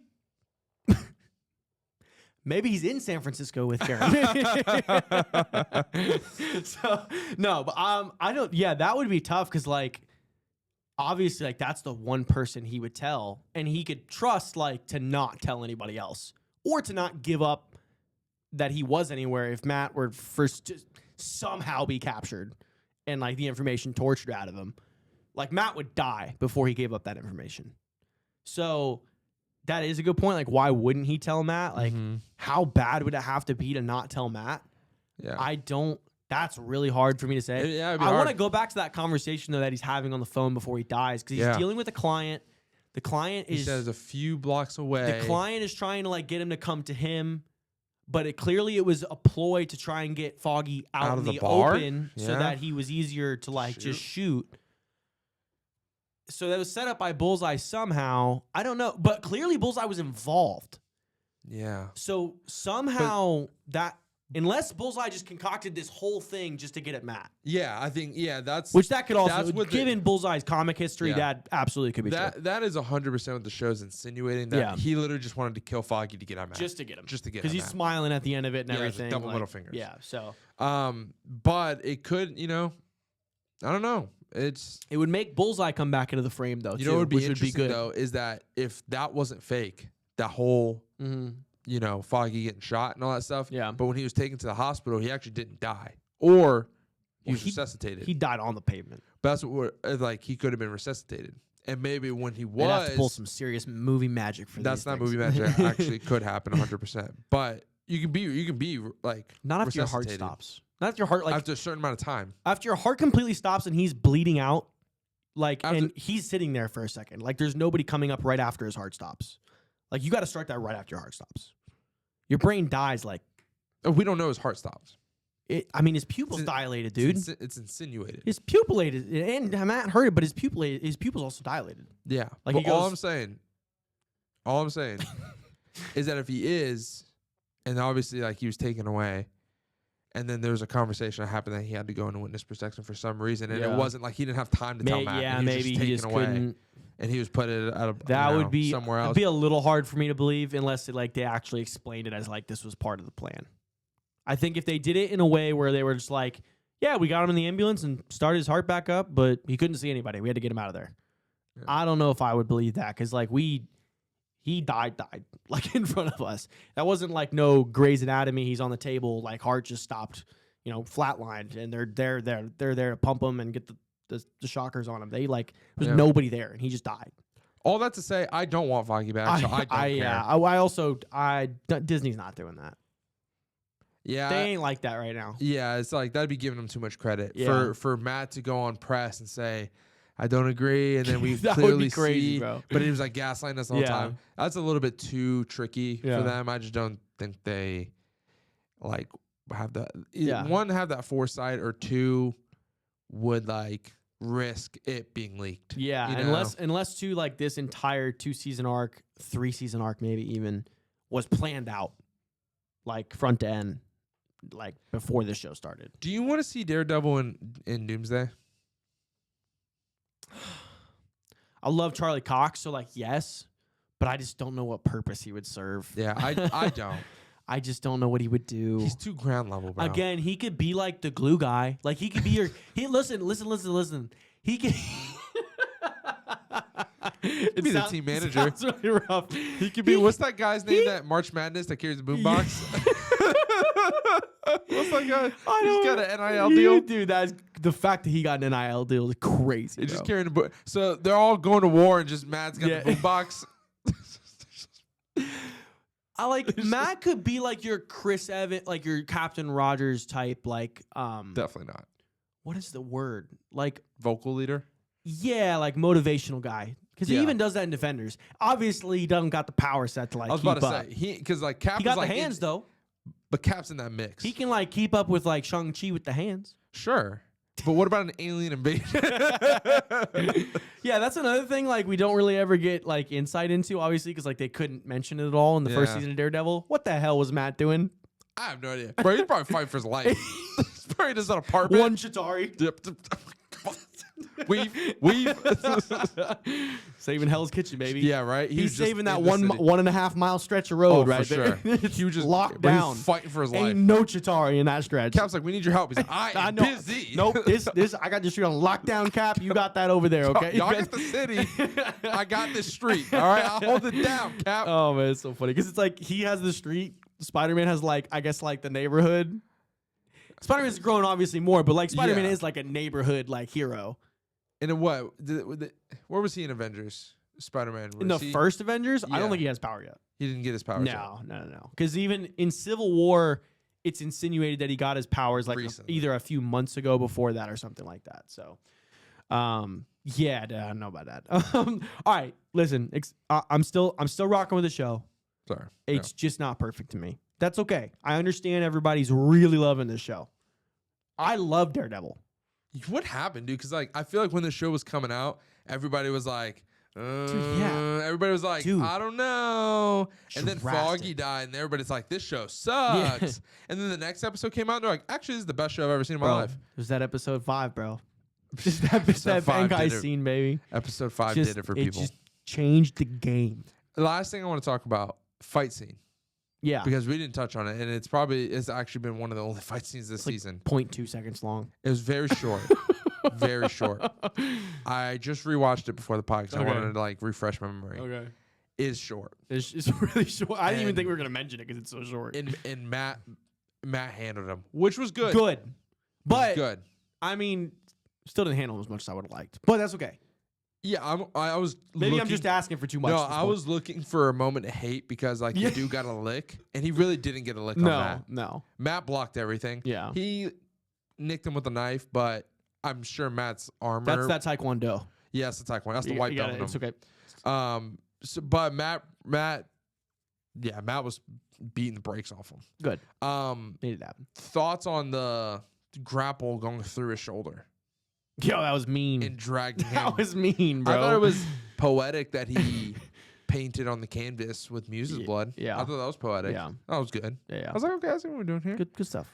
Maybe he's in San Francisco with Karen. So no, but I don't. Yeah, that would be tough because like, obviously, like that's the one person he would tell, and he could trust like to not tell anybody else or to not give up that he was anywhere if Matt were first to somehow be captured and like the information tortured out of him. Like Matt would die before he gave up that information. So. That is a good point. Like, why wouldn't he tell Matt? Like, how bad would it have to be to not tell Matt? Yeah. That's really hard for me to say. Yeah, it'd be I want to hard. go back to that conversation, though, that he's having on the phone before he dies because he's dealing with a client. The client He says a few blocks away. The client is trying to, like, get him to come to him, but it was a ploy to try and get Foggy out in of the bar? open so Yeah. that he was easier to, like, just shoot. So that was set up by Bullseye somehow. I don't know. But clearly Bullseye was involved. Yeah. So somehow unless Bullseye just concocted this whole thing just to get at Matt. Yeah, I think, that's... Which that could also, that's what given Bullseye's comic history, Yeah. that absolutely could be true. That is 100% what the show's insinuating, that he literally just wanted to kill Foggy to get at Matt. Just to get him. Because he's smiling at the end of it and just everything. double middle fingers. Yeah, so. But it could, I don't know. It would make Bullseye come back into the frame, though, what would be which would be interesting, good. though, is that if that wasn't fake, that whole, Foggy getting shot and all that stuff. Yeah. But when he was taken to the hospital, he actually didn't die. Or he was resuscitated. He died on the pavement. But that's what he could have been resuscitated. And maybe when he was... They'd have to pull some serious movie magic for That's these not things. movie magic. Actually could happen 100%. But you can be like... Not after your heart resuscitated. stops. Not after your heart, like... After a certain amount of time. After your heart completely stops and he's bleeding out, like, After- and he's sitting there for a second. Like, there's nobody coming up right after his heart stops. Like, you got to start that right after your heart stops. Your brain dies, like... We don't know his heart stops. His pupil's dilated, dude. It's insinuated. His pupillated, and Matt heard it, but his pupil's also dilated. Yeah. Like, But he all goes- I'm saying is that if he is, and obviously like he was taken away, and then there was a conversation that happened that he had to go into witness protection for some reason, and it wasn't like he didn't have time to tell Matt. Yeah, and he was maybe just he taken just away, couldn't. and he was put at a That would be somewhere else. It'd be a little hard for me to believe unless they actually explained it as like this was part of the plan. I think if they did it in a way where they were just like, yeah, we got him in the ambulance and started his heart back up, but he couldn't see anybody. We had to get him out of there. Yeah. I don't know if I would believe that because like he died like in front of us. That wasn't like no Grey's Anatomy. He's on the table, like heart just stopped, flatlined, and they're there to pump him and get the shockers on him. They like there was nobody there, and he just died. All that to say, I don't want Foggy back, so I don't care. Yeah, Disney's not doing that. Yeah, They ain't like that right now. Yeah, it's like that'd be giving him too much credit Yeah. for Matt to go on press and say, "I don't agree," and then we That would clearly be crazy, see. bro. But he was like gaslighting us all the Yeah. time. That's a little bit too tricky Yeah. for them. I just don't think they like have that. Yeah. One, have that foresight, or two, would like risk it being leaked. Yeah, you know? unless too like this entire 2-season arc, 3-season arc maybe even was planned out, like front to end, like before this show started. Do you want to see Daredevil in Doomsday? I love Charlie Cox, so like yes, but I just don't know what purpose he would serve. Yeah, I don't. I just don't know what he would do. He's too ground level, bro. Again, he could be like the glue guy. Like he could be your. Listen. He could. He'd be the team manager. Sounds really rough. He could be. What's that guy's name? That March Madness that carries the boombox. What's that guy? He's got an NIL deal. Dude, that's the fact that he got an NIL deal is crazy. He's just bro. carrying the book. So they're all going to war, and just Matt's got the boombox. I like Matt could be like your Chris Evans, like your Captain Rogers type, like Definitely not. what is the word? Like Vocal leader? yeah, like motivational guy. Because he Yeah. even does that in Defenders. Obviously, he doesn't got the power set to like I was keep about to up. say, because like Cap He got is the like hands though. but Cap's in that mix. He can like keep up with like Shang-Chi with the hands. Sure. But what about an alien invasion? Yeah, that's another thing like we don't really ever get like insight into, obviously, because like they couldn't mention it at all in the first Yeah. season of Daredevil. What the hell was Matt doing? I have no idea. Bro, he's probably fighting for his life. He's probably just an apartment. One Chitauri. Weave. Saving Hell's Kitchen, baby. Yeah, right. He's was just saving that in the city. 1.5 mile stretch of road Oh, right for there. sure. It's He was just locked bro, he was down. fighting for his life. Ain't no Chitauri in that stretch. Cap's like, we need your help. He's like, I am know. busy. Nope. This I got this street on lockdown, Cap. You got that over there, okay? Y'all get the city. I got this street. All right, I'll hold it down, Cap. Oh man, it's so funny because it's like he has the street. Spider-Man has like I guess like the neighborhood. Spider-Man's grown obviously more, but like Spider-Man Yeah. is like a neighborhood like hero. And in what? Where was he in Avengers? Spider-Man. In the Was he- first Avengers, I Yeah. don't think he has power yet. He didn't get his powers. yet. No. Because even in Civil War, it's insinuated that he got his powers like Recently. either a few months ago before that or something like that. So, yeah, I don't know about that. All right, listen, I'm still rocking with the show. Sorry. It's just not perfect to me. That's okay. I understand everybody's really loving this show. I love Daredevil. What happened, dude? Because like I feel like when the show was coming out, everybody was like, yeah. Everybody was like, Dude. I don't know. And then Drastic. Foggy died, and everybody's like, this show sucks. And then the next episode came out, and they're like, actually, this is the best show I've ever seen in my Bro, life. it was that episode 5, bro. Just that Episode 5 Bankai did it. scene, baby. Episode 5 Just- did it for people. just changed the game. The last thing I want to talk about, fight scene. Yeah. Because we didn't touch on it, and it's actually been one of the only fight scenes this season. 0.2 seconds long. It was very short. Very short. I just rewatched it before the podcast. I Okay. wanted to like refresh my memory. Okay. It's short. It's really short. I didn't even And- think we were gonna mention it because it's so short. And Matt handled him, which was good. Good, but Good. I mean, still didn't handle him as much as I would have liked. But that's okay. Yeah, I was. Maybe I'm looking- just asking for too much. No, at this I point. was looking for a moment to hate because like Yeah. the dude got a lick, and he really didn't get a lick on No, Matt. no. Matt blocked everything. Yeah. He nicked him with a knife, but I'm sure Matt's armor. That's that Taekwondo. Yes, the taekwondo. That's the You white got belt. it. It's in him. okay. So, but Matt was beating the brakes off him. Good. Um, Made it happen. thoughts on the grapple going through his shoulder Yo, that was mean. and dragging him? That was mean, bro. I thought it was poetic that he painted on the canvas with Muse's blood. yeah. I thought that was poetic. Yeah. That was good. Yeah. I was like, okay, I see what we're doing here. Good stuff.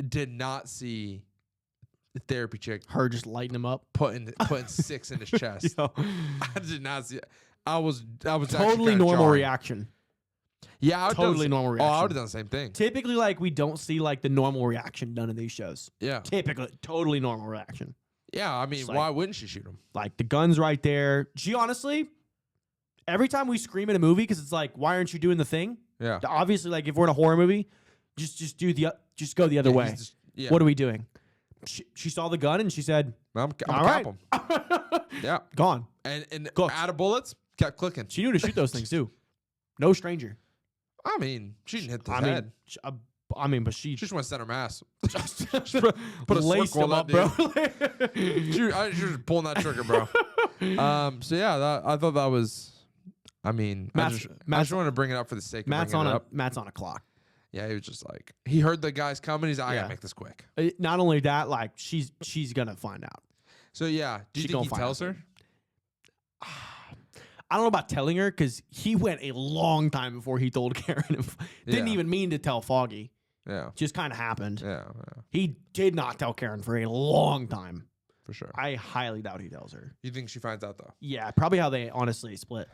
Did not see the therapy chick Her just lighting him up. putting 6 in his chest. Yo, I did not see it. I was actually totally kinda normal jarring. reaction. Yeah, I would Totally normal Oh, I reaction. would have done the same thing. Typically, like we don't see like the normal reaction done in these shows. Yeah, Typically, totally normal reaction. yeah. I mean, It's like- why wouldn't she shoot him? Like the gun's right there. She honestly, every time we scream in a movie, because it's like, why aren't you doing the thing? Yeah, Obviously, like if we're in a horror movie, just go the other Yeah, way. he's just- yeah. What are we doing? She saw the gun and she said, I'm "All cap right." him. Yeah, Gone. and Cooked. out of bullets, kept clicking. She knew to shoot those things too. No stranger. I mean, she didn't hit the I head. mean, but she She just went center mass. just Put a laced circle him on up, that bro. she was just pulling that trigger, bro. So yeah, I thought that was. I mean, I Matt's- just wanted to bring it up for the sake of Matt's bringing on it a up. Matt's on a clock. Yeah, he was just like he heard the guys coming. He's like, I Yeah. gotta make this quick. Not only that, like she's gonna find out. So yeah, do you She think gonna he find tells out. her? I don't know about telling her because he went a long time before he told Karen. Didn't Yeah. even mean to tell Foggy. Yeah, Just kind of happened. yeah, He did not tell Karen for a long time. for sure. I highly doubt he tells her. You think she finds out though? Yeah, probably how they honestly split.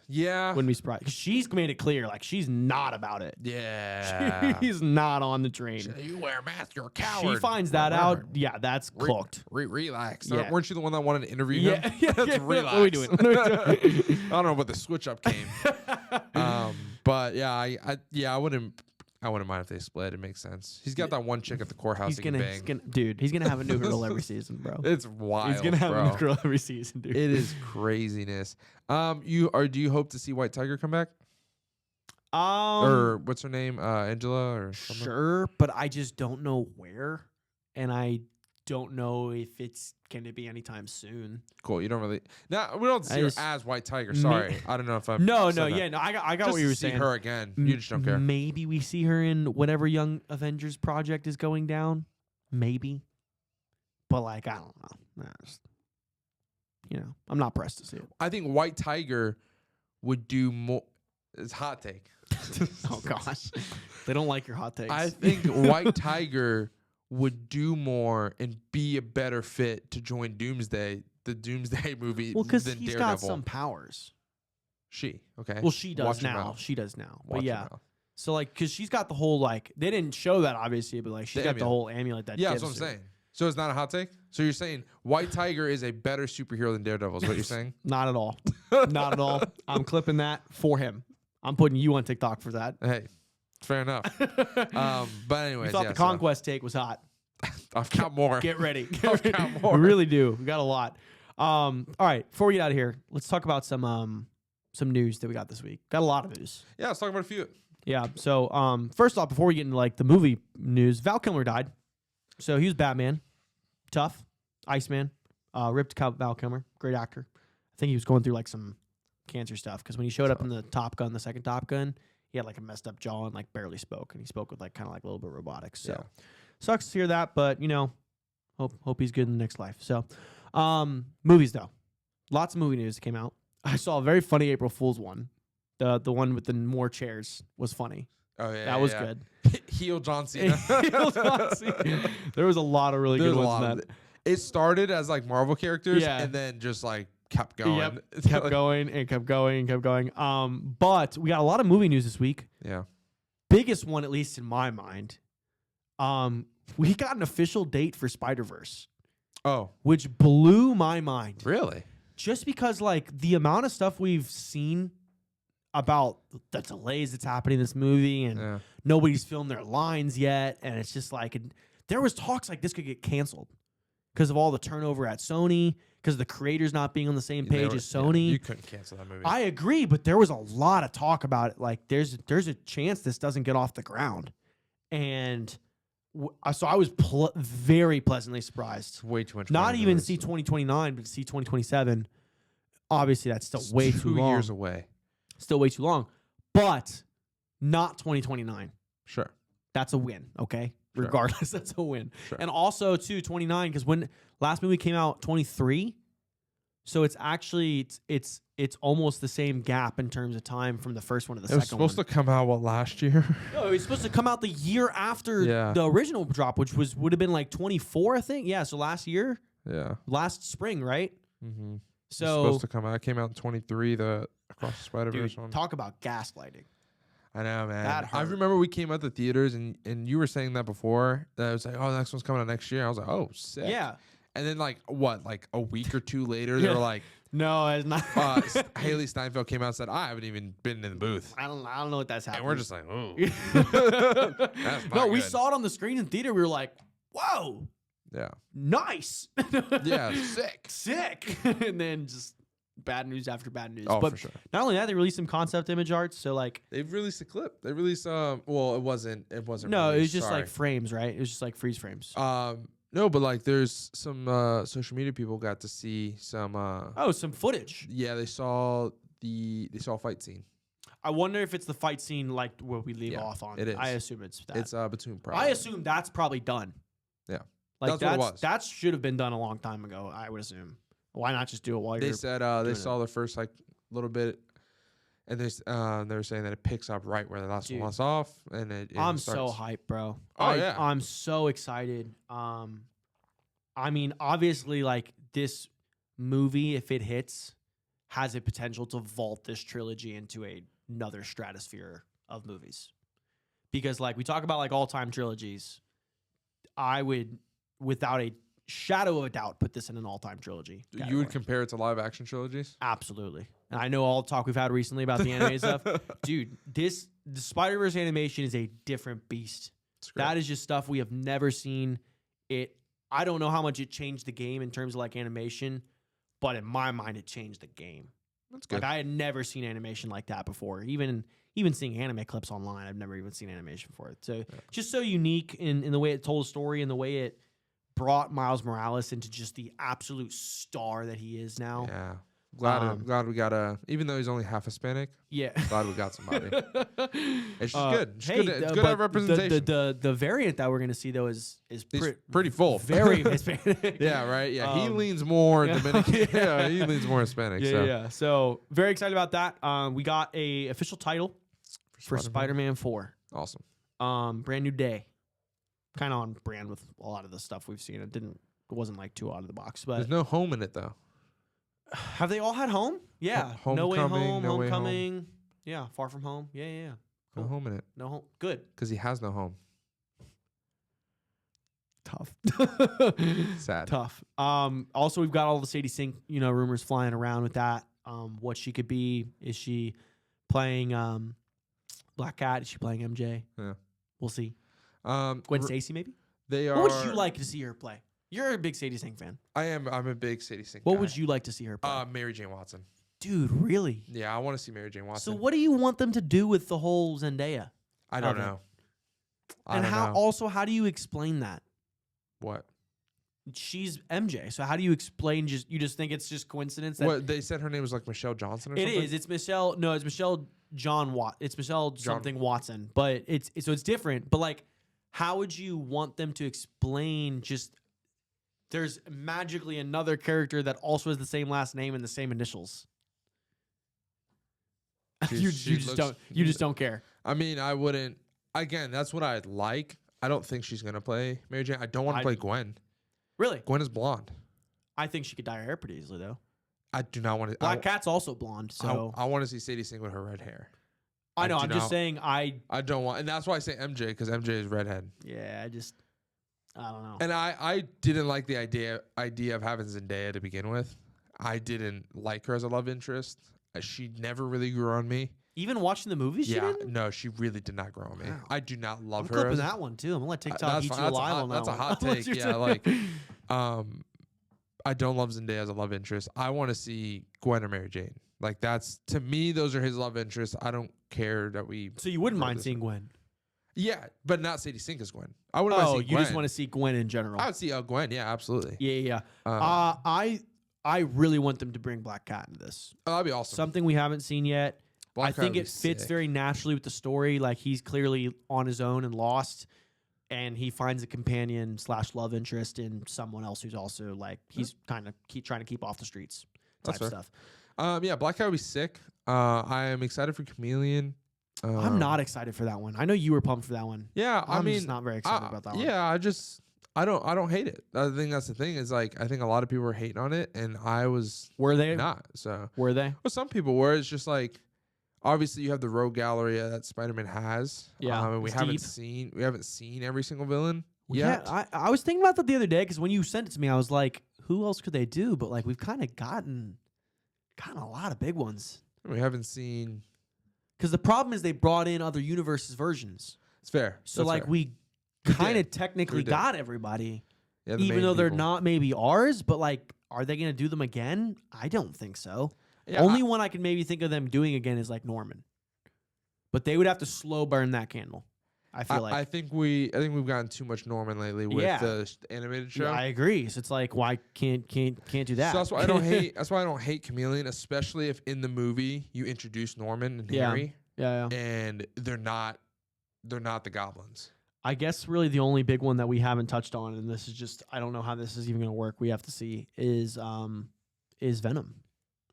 Yeah, Wouldn't be surprised. 'Cause she's made it clear, like she's not about it. yeah. She's not on the train. You wear a mask, you're a coward. She finds that out. Yeah, that's cooked. Relax. Yeah. Weren't you the one that wanted to interview Yeah, him? yeah, Let's yeah. relax. What are we doing? What are we doing? I don't know what the switch up came. But yeah, I wouldn't. I wouldn't mind if they split. It makes sense. He's got that one chick at the courthouse He's he can gonna, bang. he's gonna have a new girl every season, bro. It's wild. He's gonna have bro. a new girl every season, dude. It is craziness. Do you hope to see White Tiger come back? Or what's her name? Angela or something? Sure, but I just don't know where, and I don't know if it's gonna be anytime soon. Cool. You don't really. Now we don't see her as White Tiger. Sorry, I don't know if I'm. No, said that. yeah, no. I got Just what you were to see saying. her again. You just don't care. Maybe we see her in whatever Young Avengers project is going down. Maybe, but like I don't know. I'm not pressed to see it. I think White Tiger would do more. It's hot take. Oh gosh, they don't like your hot takes. I think White Tiger would do more and be a better fit to join Doomsday, the Doomsday movie. Well, because than he's Daredevil. got some powers. Okay. Well, she does Watch your now. mouth. She does now. Watch But your yeah. mouth. So like, because she's got the whole like, they didn't show that obviously, but like she's The got the amulet. whole amulet that. Yeah, that's gives what I'm her. saying. So it's not a hot take? So you're saying White Tiger is a better superhero than Daredevil is what you're saying? Not at all. Not at all. I'm clipping that for him. I'm putting you on TikTok for that. Hey, fair enough. But anyways, You thought yeah, the Conquest take was hot. I've got more. Get ready. I've got more. We really do. We got a lot. All right. Before we get out of here, let's talk about some news that we got this week. Got a lot of news. Yeah, let's talk about a few. Yeah. So first off, before we get into like the movie news, Val Kilmer died. So he was Batman, tough, Iceman, ripped Val Kilmer, great actor. I think he was going through like some cancer stuff because when he showed up in the second Top Gun, he had like a messed up jaw and like barely spoke, and he spoke with like kind of like a little bit robotics. So sucks to hear that, but hope he's good in the next life. So movies though, lots of movie news that came out. I saw a very funny April Fool's one. The one with the more chairs was funny. Oh yeah, That was good. Heel John Cena. Heel John Cena. There was a lot of really There's good a ones lot in of that. it started as like Marvel characters, Yeah. and then just like kept going. Yep. Kept going and kept going and kept going. But we got a lot of movie news this week. Yeah. Biggest one, at least in my mind. We got an official date for Spider-Verse, Oh, which blew my mind. really? Just because like the amount of stuff we've seen about the delays that's happening in this movie, and Yeah. nobody's filmed their lines yet, and it's just like there was talks like this could get canceled because of all the turnover at Sony, because of the creators not being on the same page as Sony. you couldn't cancel that movie. I agree, but there was a lot of talk about it. Like there's a chance this doesn't get off the ground, and so I was very pleasantly surprised. it's way too much. Not money to even lose. see 2029, but see 2027. Obviously, that's still It's way 2 too long. years away. Still way too long, but not 2029. Sure. That's a win, okay? Sure. Regardless, that's a win. Sure. And also, too, 29, because when last movie came out, 23. So it's actually it's almost the same gap in terms of time from the first one to the It was second one. supposed to come out last year? No, it was supposed to come out the year after Yeah. the original drop, which would have been like 24, I think. Yeah, so last year, Yeah. last spring, right? Mm-hmm. So supposed to come out. It came out in 23. The Across the Spider-Verse dude, one. talk about gaslighting. I know, man. That I hurt. remember we came out the theaters and you were saying that before. That I was like, oh, the next one's coming out next year. I was like, oh, sick. Yeah. And then like a week or two later, they Yeah. were like, No, it's not. Haley Steinfeld came out and said, I haven't even been in the booth. I don't know what that's happening. And we're just like, oh. That's no, not we good. saw it on the screen in theater. We were like, whoa, Yeah. nice. Yeah, sick. Sick. And then just bad news after bad news. Oh, but for sure. not only that, they released some concept image art. So like, They've released a clip. They released well, it wasn't no, released, it was just sorry. like frames, right? It was just like freeze frames. No, but like there's some social media people got to see some Oh, some footage. yeah, they saw a fight scene. I wonder if it's the fight scene like where we leave Yeah, off on. it is. I assume it's that. It's between I assume that's probably done. Yeah. Like That's what it was. that should have been done a long time ago, I would assume. Why not just do it while They you're said doing they it. saw the first like little bit, and they were saying that it picks up right where the last one Dude. was off, and it I'm starts. so hyped, bro. Oh, yeah. I'm so excited. I mean, obviously, like this movie, if it hits, has a potential to vault this trilogy into another stratosphere of movies. Because, like, we talk about like all-time trilogies, I would, without shadow of a doubt put this in an all-time trilogy. You category. would compare it to live action trilogies? Absolutely. And I know all the talk we've had recently about the anime stuff. Dude, the Spider-Verse animation is a different beast. That is just stuff we have never seen. I don't know how much it changed the game in terms of like animation, but in my mind, it changed the game. That's good. Like I had never seen animation like that before. Even seeing anime clips online, I've never even seen animation for it. So just so unique in the way it told a story and the way it brought Miles Morales into just the absolute star that he is now. Yeah. Glad we got even though he's only half Hispanic. Yeah. Glad we got somebody. It's just good. It's Hey, good to have representation. The variant that we're gonna see though is He's pretty full. very Hispanic. Yeah, right. Yeah, he leans more Dominican. Yeah, he leans more Hispanic. Yeah. So very excited about that. We got a official title for Spider-Man 4. Awesome. Brand new day. Kind of on brand with a lot of the stuff we've seen. It wasn't like too out of the box, but There's no home in it though. have they all had home? Yeah. No Way Homecoming, Home, No Way Homecoming. Yeah, Far From Home. Yeah. No home in it No home. Good. because he has no home. Tough. Sad. Tough. Also, we've got all the Sadie Sink, rumors flying around with that. What she could be. Is she playing Black Cat? Is she playing MJ? Yeah. We'll see. Gwen Stacy, maybe? They are. What would you like to see her play? You're a big Sadie Sink fan. I'm a big Sadie Sink. What guy. would you like to see her play? Mary Jane Watson. Dude, really? Yeah, I want to see Mary Jane Watson. So what do you want them to do with the whole Zendaya? I don't of it? know. And how do you explain that? What? She's MJ. So how do you explain you just think it's just coincidence that What they said her name was like Michelle Johnson or it something? is. It's Michelle. No, it's Michelle It's Michelle something Watson. But it's different. But like, how would you want them to explain just there's magically another character that also has the same last name and the same initials? You just don't care. I mean, I wouldn't. Again, that's what I'd like. I don't think she's gonna play Mary Jane. I don't want to play Gwen. Really? Gwen is blonde. I think she could dye her hair pretty easily though. I do not want to. Black Cat's also blonde, so I want to see Sadie Sink with her red hair. I know. I'm just saying. I don't want, and that's why I say MJ because MJ is redhead. Yeah, I don't know. And I didn't like the idea of having Zendaya to begin with. I didn't like her as a love interest. She never really grew on me. Even watching the movies, no, she really did not grow on me. Wow. I do not love I'm her. clipping that one too. I'm gonna let TikTok eat you alive on that That's a one. hot take. Yeah, like, I don't love Zendaya as a love interest. I want to see Gwen or Mary Jane. Like that's to me, those are his love interests. I don't care that we. So you wouldn't mind seeing Gwen? Yeah, but not Sadie Sink as Gwen. I wouldn't mind seeing you Gwen. just want to see Gwen in general? I would see Gwen. Yeah, absolutely. Yeah. I really want them to bring Black Cat into this. Oh, that'd be awesome. Something we haven't seen yet. I think it fits sick. very naturally with the story. Like he's clearly on his own and lost, and he finds a companion / love interest in someone else who's also like he's kind of trying to keep off the streets type stuff. Yeah, Black Cat would be sick. I am excited for Chameleon. I'm not excited for that one. I know you were pumped for that one. Yeah, I'm just not very excited about that one. Yeah, I don't hate it. I think that's the thing is like I think a lot of people were hating on it, and I was not. So were they? Well, some people were. It's just like obviously you have the rogue gallery that Spider-Man has. Yeah, and we haven't seen every single villain yet. Yeah, I was thinking about that the other day because when you sent it to me, I was like, who else could they do? But like we've kind of gotten a lot of big ones. We haven't seen because the problem is they brought in other universes versions. It's fair. So That's like fair. we kind of technically got everybody, even though they're not maybe ours. But like, are they going to do them again? I don't think so. Yeah, Only one I can maybe think of them doing again is like Norman, but they would have to slow burn that candle. I feel like I think we've gotten too much Norman lately with the animated show. Yeah, I agree. So it's like why can't do that? So that's why I don't hate. That's why I don't hate Chameleon, especially if in the movie you introduce Norman and Harry. Yeah. And they're not the goblins. I guess really the only big one that we haven't touched on, and this is just I don't know how this is even going to work. We have to see is Venom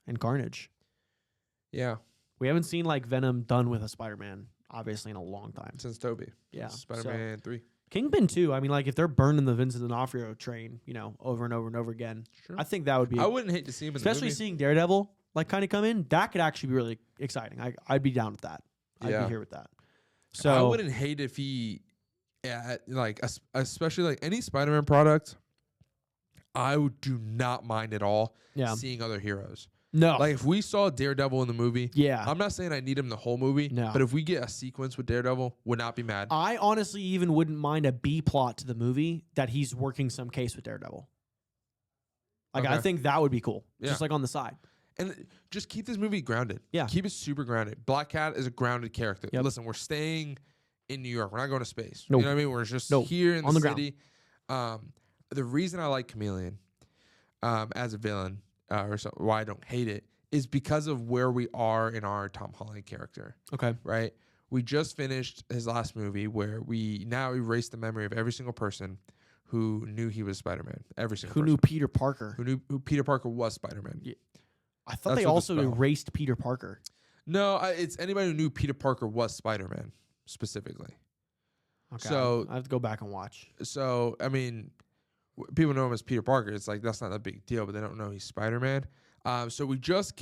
and Carnage. Yeah, we haven't seen like Venom done with a Spider-Man obviously in a long time since Tobey. Yeah, Spider-Man 3. Kingpin too. I mean, like if they're burning the Vincent D'Onofrio train, over and over and over again, sure. I think that would be. I wouldn't hate to see him, especially seeing Daredevil like kind of come in. That could actually be really exciting. I'd be down with that. I'd be here with that. So I wouldn't hate if he, like especially like any Spider-Man product. do not mind at all Yeah. seeing other heroes. No. Like if we saw Daredevil in the movie, Yeah. I'm not saying I need him the whole movie, No. but if we get a sequence with Daredevil, would not be mad. I honestly even wouldn't mind a B plot to the movie that he's working some case with Daredevil. Like, I Okay. think that would be cool. Yeah. Just like on the side. And just keep this movie grounded. Yeah. Keep it super grounded. Black Cat is a grounded character. Yep. Listen, we're staying in New York. We're not going to space. Nope. You know what I mean? We're just Nope. here in On the the city. The reason I like Chameleon as a villain, why I don't hate it, is because of where we are in our Tom Holland character, Okay. right? We just finished his last movie where we now erase the memory of every single person who knew he was Spider-Man. Every single Who person. knew Peter Parker? Who knew who Peter Parker was Spider-Man. Yeah. I thought That's they what the also spell. erased Peter Parker. No, it's anybody who knew Peter Parker was Spider-Man specifically. Okay. So- I have to go back and watch. So, I mean, people know him as Peter Parker. It's like that's not a big deal, but they don't know he's Spider-Man. So we just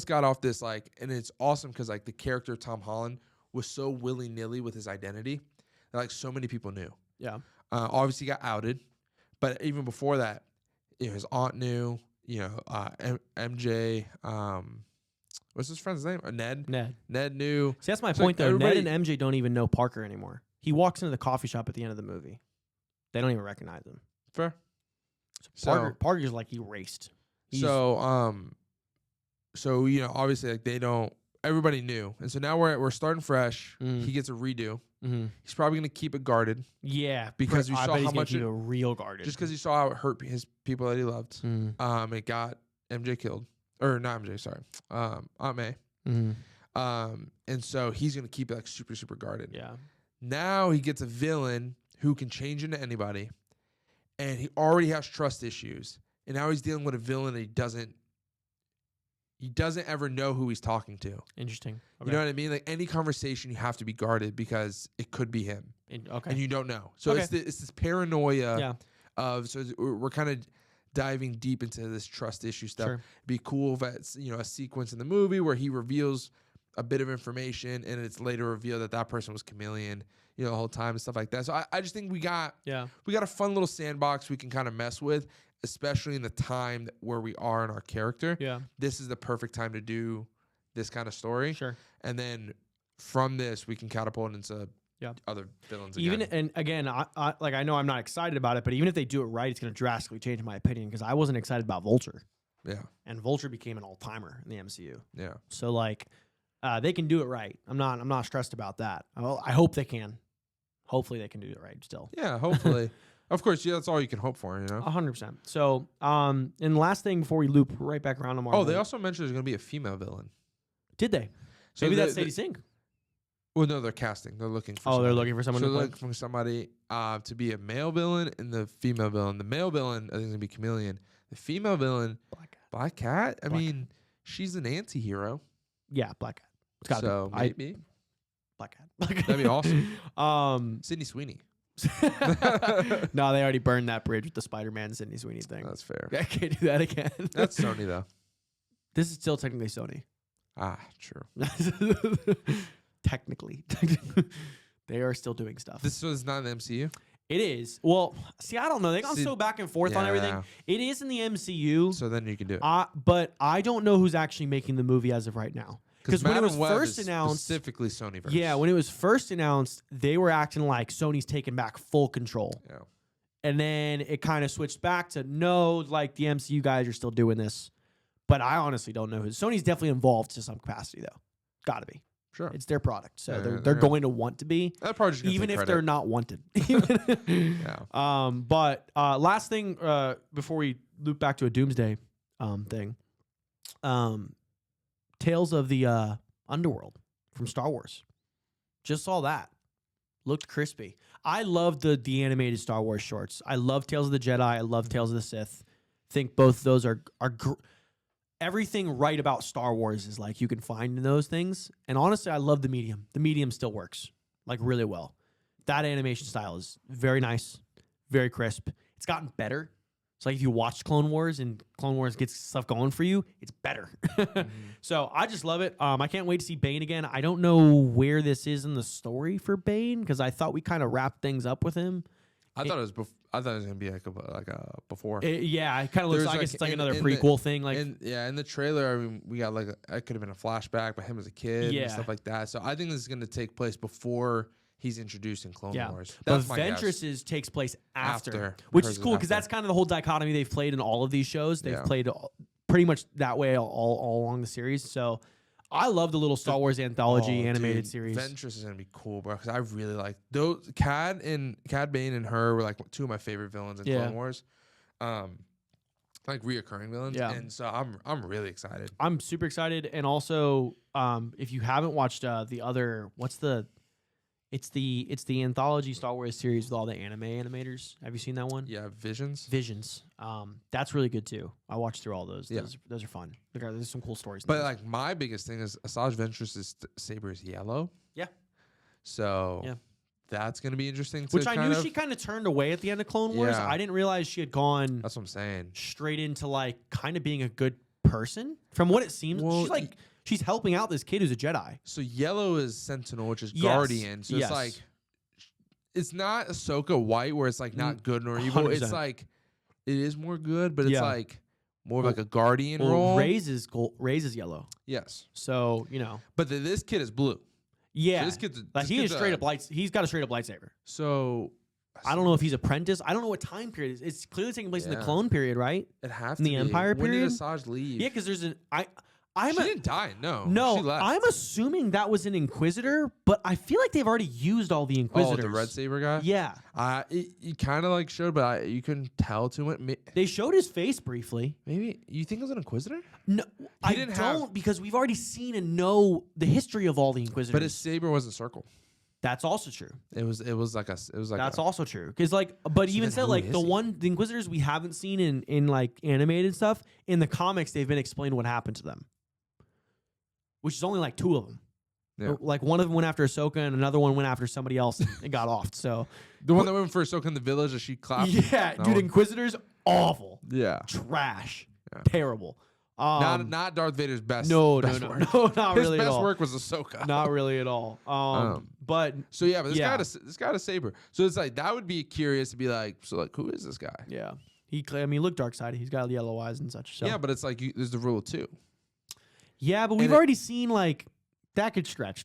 got off this and it's awesome because the character Tom Holland was so willy-nilly with his identity that so many people knew. Yeah. Obviously got outed, but even before that, his aunt knew. MJ. What's his friend's name? Ned. Ned knew. See, that's my So, point, though. everybody- Ned and MJ don't even know Parker anymore. He walks into the coffee shop at the end of the movie. They don't even recognize him. Fair. Parker's erased. He's- So obviously they don't. Everybody knew, and so now we're starting fresh. Mm. He gets a redo. Mhm. He's probably gonna keep it guarded Yeah, because you I saw bet he's how gonna much keep it- a real guarded. just because you saw how it hurt his people that he loved. Mm. It got MJ killed, or not MJ. Sorry, Aunt May. Mhm. And so he's gonna keep it super super guarded. Yeah. Now he gets a villain who can change into anybody, and he already has trust issues, and now he's dealing with a villain that he doesn't ever know who he's talking to. Interesting. Okay. You know what I mean? Any conversation, you have to be guarded because it could be him, Okay. and you don't know. So Okay. it's this paranoia Yeah. of. So we're kind of diving deep into this trust issue stuff. Sure. It'd be cool if it's a sequence in the movie where he reveals a bit of information, and it's later revealed that person was Chameleon. The whole time and stuff like that. So I just think we got a fun little sandbox we can kind of mess with, especially in the time where we are in our character. Yeah. This is the perfect time to do this kind of story. Sure. And then from this, we can catapult into other villains. Even again. and again, I know I'm not excited about it, but even if they do it right, it's going to drastically change my opinion because I wasn't excited about Vulture, yeah, and Vulture became an all timer in the MCU. yeah. So they can do it right. I'm not stressed about that. I hope they can. Hopefully they can do it right still. Yeah, hopefully. Of course, that's all you can hope for, 100%. So, and the last thing before we loop right back around to Marvel. Oh, they also mentioned there's going to be a female villain. did they? So Maybe they- that's they- Sadie Sink. Well, no, they're casting. They're looking for Oh, they're somebody. looking for someone So to they're play. looking for somebody to be a male villain and the female villain. The male villain, I think, is going to be Chameleon. The female villain, Black Cat. I Black mean, she's an anti-hero. Yeah, Black Cat. It's got to So be. maybe. Black Cat. That'd be awesome. Sydney Sweeney. No, they already burned that bridge with the Spider-Man Sydney Sweeney thing. That's fair. I can't do that again. That's Sony, though. This is still technically Sony. Ah, true. Technically. They are still doing stuff. This was not in the MCU? It is. Well, see, I don't know. They gone See, so back and forth on everything. yeah. It is in the MCU. So then you can do it. But I don't know who's actually making the movie as of right now. Because when it was Madam Web first is announced, specifically Sonyverse. yeah, when it was first announced, they were acting like Sony's taking back full control. Yeah. And then it kind of switched back to no, like the MCU guys are still doing this. But I honestly don't know who. Sony's definitely involved to some capacity, though. Got to be. Sure. It's their product, so Yeah, they're they're going to want to be, That probably just even if they're not wanted. Yeah. But last thing before we loop back to a Doomsday thing, Tales of the Underworld from Star Wars. Just saw that. Looked crispy. I love the animated Star Wars shorts. I love Tales of the Jedi. I love Tales of the Sith. Think both of those are everything right about Star Wars is you can find in those things. And honestly, I love the medium. The medium still works really well. That animation style is very nice, very crisp. It's gotten better. It's if you watch Clone Wars and Clone Wars gets stuff going for you, it's better. So I just love it. I can't wait to see Bane again. I don't know where this is in the story for Bane because I thought we kind of wrapped things up with him I thought it was gonna be like a before. Yeah, it kind of looks. There's I guess like it's like in- another in the- prequel thing. Like, in the trailer, I mean, we got like it could have been a flashback, but him as a kid Yeah. and stuff like that. So I think this is gonna take place before he's introduced in Clone yeah, Wars. but That's my guess. Ventress's takes place after, After. which Hers is is cool because after. that's kind of the whole dichotomy they've played in all of these shows. They've Yeah. played pretty much that way all along the series. So I love the little Star Wars anthology Oh, animated dude, series. Ventress is gonna be cool, bro. Because I really like those. Cad Bane and her were like two of my favorite villains in Yeah. Clone Wars. Like reoccurring villains. Yeah. And so I'm really excited. I'm super excited, and also, if you haven't watched the other, it's the anthology Star Wars series with all the anime animators. Have you seen that one? Yeah, Visions. Visions. That's really good too. I watched through all those. Yeah. Those are fun. There's some cool stories. in But those. like my biggest thing is Asajj Ventress's saber is yellow. Yeah. So Yeah. that's gonna be interesting. To which I knew kind of- she kind of turned away at the end of Clone Wars. Yeah. I didn't realize she had gone That's what I'm saying. straight into like kind of being a good person. From what it seems, Well, she's helping out this kid who's a Jedi. So yellow is Sentinel, which is Yes. Guardian. So Yes. it's like it's not Ahsoka white where it's like not good nor evil. 100%. It's like it is more good, but it's Yeah. like more of like a Guardian Well, role. Rey's is yellow. Yes. So But this kid is blue. yeah, So this kid's like he is straight up lights. He's got a straight up lightsaber. So I don't know if he's apprentice. I don't know what time period it is. It's clearly taking place in the Yeah. clone period, right? it has in to the be. Empire When period? did Asajj leave? Yeah, because there's she didn't die. No. no. She left. I'm assuming that was an Inquisitor, but I feel like they've already used all the Oh, Inquisitors. the red saber guy. Yeah, You kind of like showed, but you couldn't tell too much. they showed his face briefly. Maybe you think it was an Inquisitor, No, I didn't don't have- because we've already seen and know the history of all the Inquisitors. but his saber wasn't circle. That's also true. It was like That's also true. Because but even then said who like is the he? the Inquisitors we haven't seen in like animated stuff in the comics, they've been explained what happened to them, which is only like two of them. Yeah. Like one of them went after Ahsoka and another one went after somebody else and got off. So the one that went for Ahsoka in the village that she clapped. yeah, That dude, one. Inquisitors awful, Yeah. trash, Yeah. terrible. Not Darth Vader's best. no, best no, work. no, not His really at best all. work was Ahsoka. Not really at all. But So yeah, but this Yeah. guy had a saber. So it's like that would be curious to be like, so like who is this guy? yeah, I mean, look, dark side. He's got yellow eyes and such. So. Yeah, but it's like there's the rule of two. Yeah, but we've it- already seen like that could stretch.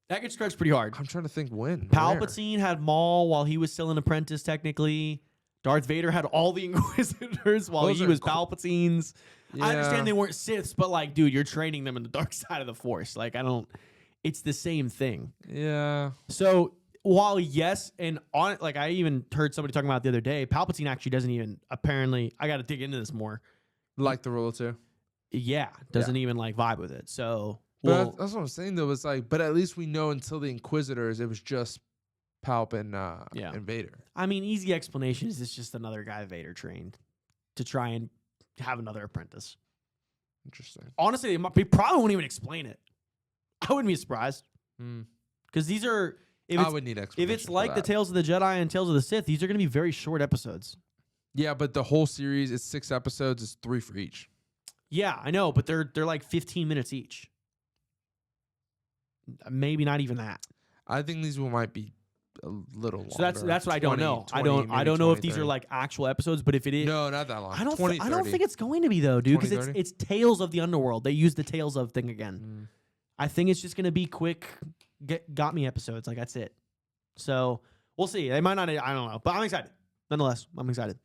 That could stretch pretty hard. I'm trying to think when. where. Palpatine had Maul while he was still an apprentice, technically. Darth Vader had all the Inquisitors while Those he are was cool. Palpatine's. I Yeah. understand they weren't Siths, but like, dude, you're training them in the dark side of the Force. Like, it's the same thing. Yeah. So while yes, and on like I even heard somebody talking about it the other day, Palpatine actually doesn't even apparently. I got to dig into this more. Like the rule of two. Yeah, doesn't even like vibe with it. So But well, that's what I'm saying though. It's like, but at least we know until the Inquisitors, it was just Palp and Yeah. and Vader. I mean, easy explanation is it's just another guy Vader trained to try and have another apprentice. Interesting. Honestly, they probably won't even explain it. I wouldn't be surprised Hmm. because these are I would need if explanation. it's for like the that. Tales of the Jedi and Tales of the Sith, these are going to be very short episodes. Yeah, but the whole series, it's 6 episodes. It's 3 for each. Yeah, I know, but they're like 15 minutes each. Maybe not even that. I think these one might be a little longer. So that's what I don't 20, know. 20, I don't maybe know if 20, these are 30. like actual episodes, but if it is, No, not that long. I don't 20, I don't 30. think it's going to be though, dude, because 20, 30? it's Tales of the Underworld. They use the Tales of thing again. Mm. I think it's just going to be quick got me episodes, like that's it. So, we'll see. They might not I don't know, but I'm excited. Nonetheless, I'm excited.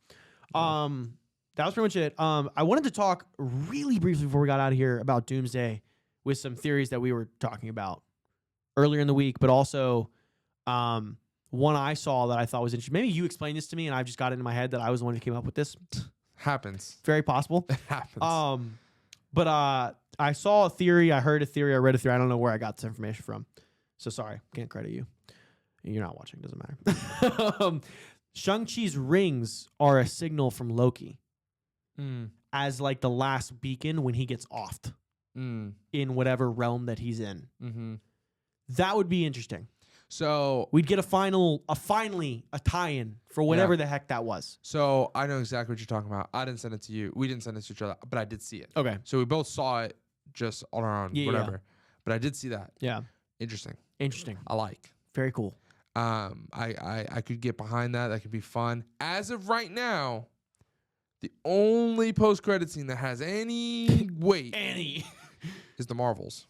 That was pretty much it. I wanted to talk really briefly before we got out of here about Doomsday with some theories that we were talking about earlier in the week, but also one I saw that I thought was interesting. Maybe you explained this to me and I've just got it in my head that I was the one who came up with this. Happens. Very possible. It happens. But I saw a theory, I heard a theory, I read a theory. I don't know where I got this information from. So sorry, can't credit you. You're not watching, doesn't matter. Shang-Chi's rings are a signal from Loki as like the last beacon when he gets offed in whatever realm that he's in. Mm-hmm. That would be interesting. So We'd get finally a tie-in for whatever the heck that was. So I know exactly what you're talking about. I didn't send it to you. We didn't send it to each other, but I did see it. Okay. So we both saw it just on our own, Yeah, whatever. yeah. But I did see that. Yeah. Interesting. Interesting. I like. Very cool. I could get behind that. That could be fun. As of right now, the only post-credit scene that has any weight is the Marvels.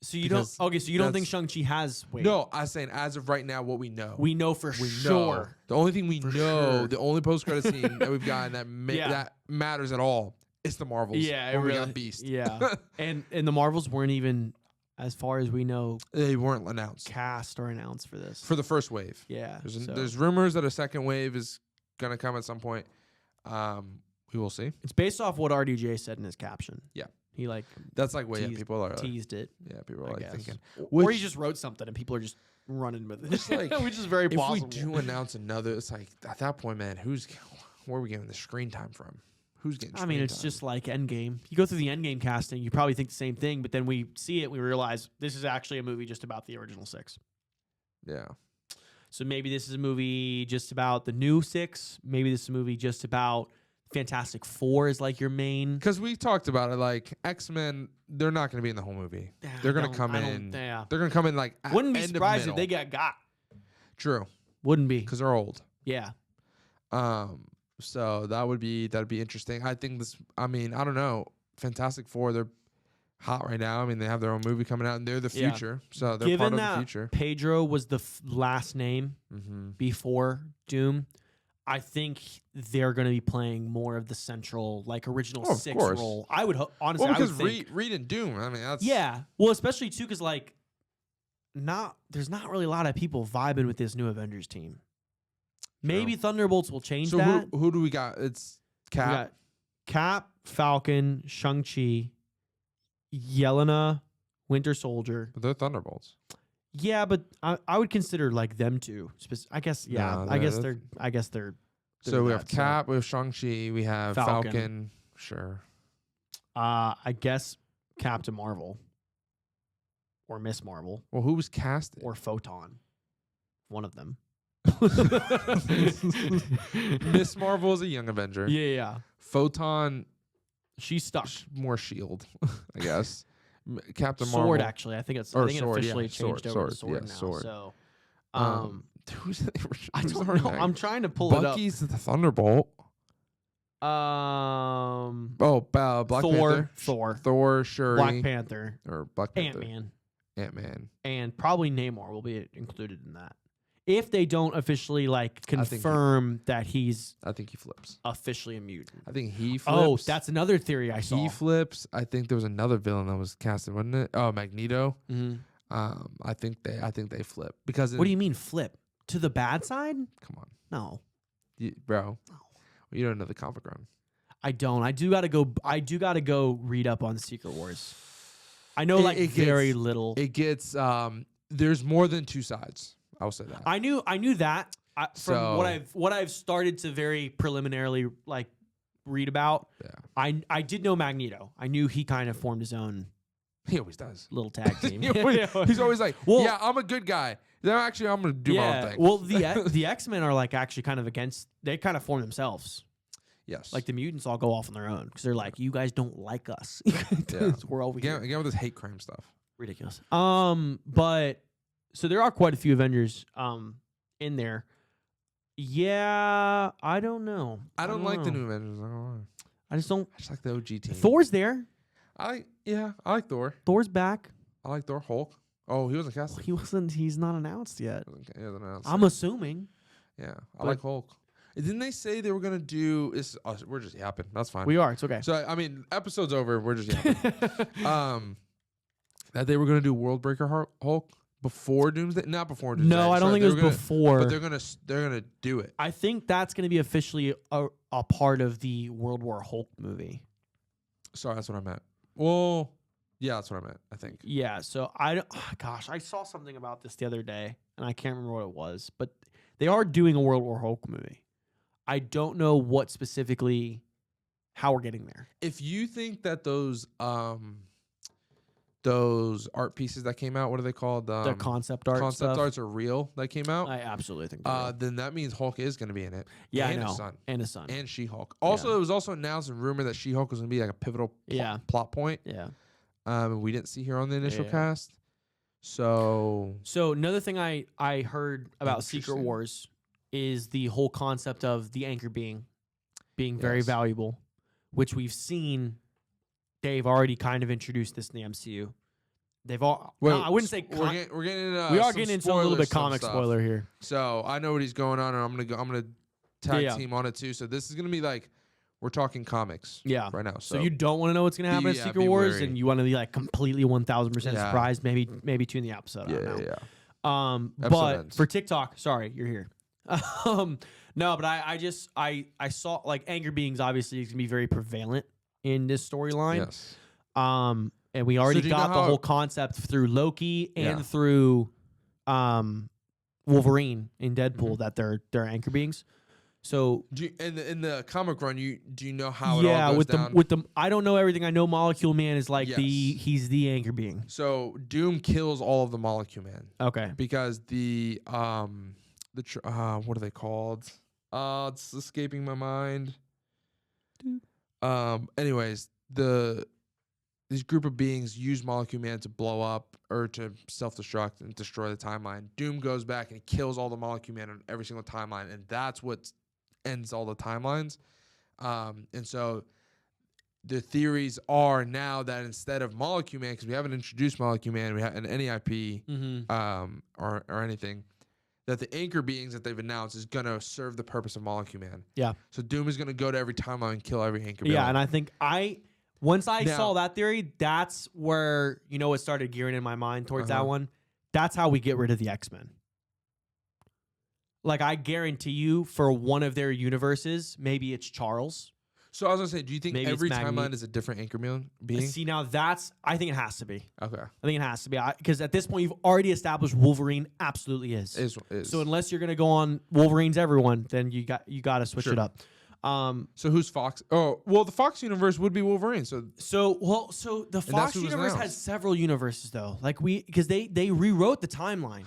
So you don't so you don't think Shang-Chi has weight? No, I'm saying as of right now, what we know. We know for sure. The only thing we know, sure. the only post-credit scene that we've gotten that that matters at all is the Marvels. Yeah, where really, we got Beast. Yeah. and the Marvels weren't even, as far as we know, they weren't announced. Cast or announced for this. For the first wave. Yeah. There's rumors that a second wave is gonna come at some point. We will see. It's based off what RDJ said in his caption. Yeah. He that's like way people are teased it. Yeah, people are thinking. Or he just wrote something and people are just running with it. It's like, which is very plausible. If we do announce another, it's like at that point, man, where are we getting the screen time from? Who's getting screen time? It's just like Endgame. You go through the Endgame casting, you probably think the same thing, but then we see it, we realize this is actually a movie just about the original 6. Yeah. So maybe this is a movie just about the new 6. Maybe this is a movie just about Fantastic Four is like your main. Because we talked about it, like X-Men, they're not going to be in the whole movie. They're going to come in. They're going to come in like. Wouldn't be surprised if they got. True. Wouldn't be because they're old. Yeah. So that'd be interesting. I think this. I don't know. Fantastic Four, they're hot right now. They have their own movie coming out, and they're the future. So they're part of the future. Pedro was the last name before Doom. I think they're going to be playing more of the central, like original 6 role. I would honestly. Well, because I would think, Reed and Doom. That's Well, especially too, because there's not really a lot of people vibing with this new Avengers team. Maybe Thunderbolts will change that. Who do we got? It's Cap. We got Cap, Falcon, Shang-Chi, Yelena, Winter Soldier. But they're Thunderbolts. Yeah, but I would consider like them two. I guess. Yeah, I guess they're. So we have Cap, we have Shang-Chi, we have Falcon. Sure. I guess Captain Marvel, or Miss Marvel. Well, who was cast? Or Photon. One of them. Miss Marvel is a young Avenger. Yeah. Photon, she's stuck. More Shield, I guess. Captain Sword, Marvel. Actually, I think it officially changed over to Sword now. Sword. So, I don't know. I'm trying to pull Bucky's the Thunderbolt. Black Panther. Thor, Shuri. Black Panther. Or Black Panther. Ant-Man. And probably Namor will be included in that. If they don't officially confirm that he's, I think he flips. Officially a mutant. I think he flips. Oh, that's another theory I saw. He flips. I think there was another villain that was casted, wasn't it? Oh, Magneto. Mm-hmm. I think they flip because. What do you mean flip to the bad side? Come on, no, bro. No. Well, you don't know the comic run. I don't. I do gotta go read up on Secret Wars. I know very little. It gets there's more than two sides. I'll say that. I knew that from what I've started to very preliminarily read about. Yeah. I did know Magneto. I knew he kind of formed his own. He always does. Little tag team. He's always like, yeah, I'm a good guy. Then actually, I'm gonna do my own thing. Well, the X-Men are actually kind of against. They kind of form themselves. Yes. Like the mutants all go off on their own because they're like, you guys don't like us. We're over here. Again with this hate crime stuff. Ridiculous. But so there are quite a few Avengers in there. Yeah, I don't know. I don't like the new Avengers. I just don't. I just like the OG team. Thor's there. I like Thor. Thor's back. I like Thor. Hulk. Oh, he wasn't casted. He wasn't. He's not announced yet. He wasn't announced. I'm assuming. Yeah, I like Hulk. Didn't they say they were gonna do? We're just yapping. That's fine. We are. It's okay. So episode's over. We're just yapping. That they were gonna do World Breaker Hulk before Doomsday. Not before Doomsday. No, I don't think it was before. But they're gonna do it. I think that's gonna be officially a part of the World War Hulk movie. Sorry, that's what I meant. Well, yeah, that's what I meant. I think. Yeah. So I saw something about this the other day, and I can't remember what it was, but they are doing a World War Hulk movie. I don't know what specifically, how we're getting there. If you think that those art pieces that came out, what are they called? The concept art. Concept arts are real that came out. I absolutely think. Then that means Hulk is going to be in it. Yeah, and I know. His son. And She-Hulk. Also, it was also announced and rumored that She-Hulk was going to be like a pivotal plot point. Yeah. We didn't see her on the initial cast. So another thing I heard about Secret Interesting. Wars is the whole concept of the anchor being very Yes. valuable, which we've seen. They've already kind of introduced this in the MCU. They've all. I wouldn't say we're getting into, we are some getting into a little spoilers, bit some comic stuff. spoiler here. So I know what he's going on, and I'm gonna tag Yeah. team on it too. So this is gonna be like we're talking comics Yeah. right now. So you don't want to know what's going to happen at yeah, Secret be Wars, wary. and you want to be like completely 1,000% Yeah. surprised. Maybe tune the episode. I don't know. yeah. But Episode ends. for TikTok, sorry, you're here. No, but I saw like anger beings obviously is gonna be very prevalent in this storyline. Yes. And we already do you know got the how- whole concept through Loki and Yeah. through Wolverine in Deadpool Mm-hmm. that they're anchor beings. So Do you, in the comic run, do you know how it yeah, all goes with down? the I don't know everything. I know Molecule Man is like Yes. he's the anchor being. So Doom kills all of the Molecule Man Okay. because what are they called? It's escaping my mind. Anyways, these group of beings use Molecule Man to blow up or to self-destruct and destroy the timeline. Doom goes back and he kills all the Molecule Man on every single timeline, and that's what ends all the timelines. And so the theories are now that instead of Molecule Man, because we haven't introduced Molecule Man, we have in any IP or anything, that the anchor beings that they've announced is gonna serve the purpose of Molecule Man. Yeah. So Doom is gonna go to every timeline and kill every anchor. Yeah, villain. and I think once I Now- saw that theory, that's where it started gearing in my mind towards that Uh-huh. one. That's how we get rid of the X-Men. Like I guarantee you, for one of their universes, maybe it's Charles. So I was gonna say, do you think Maybe it's every Magneto. timeline is a different anchor being? See, now I think it has to be. Okay, I think it has to be because at this point you've already established Wolverine absolutely is. is So unless you're gonna go on Wolverine's everyone, then you got to switch Sure. it up. so who's Fox? Oh, well, the Fox universe would be Wolverine. So So the Fox who was universe announced. has several universes though. Like because they rewrote the timeline.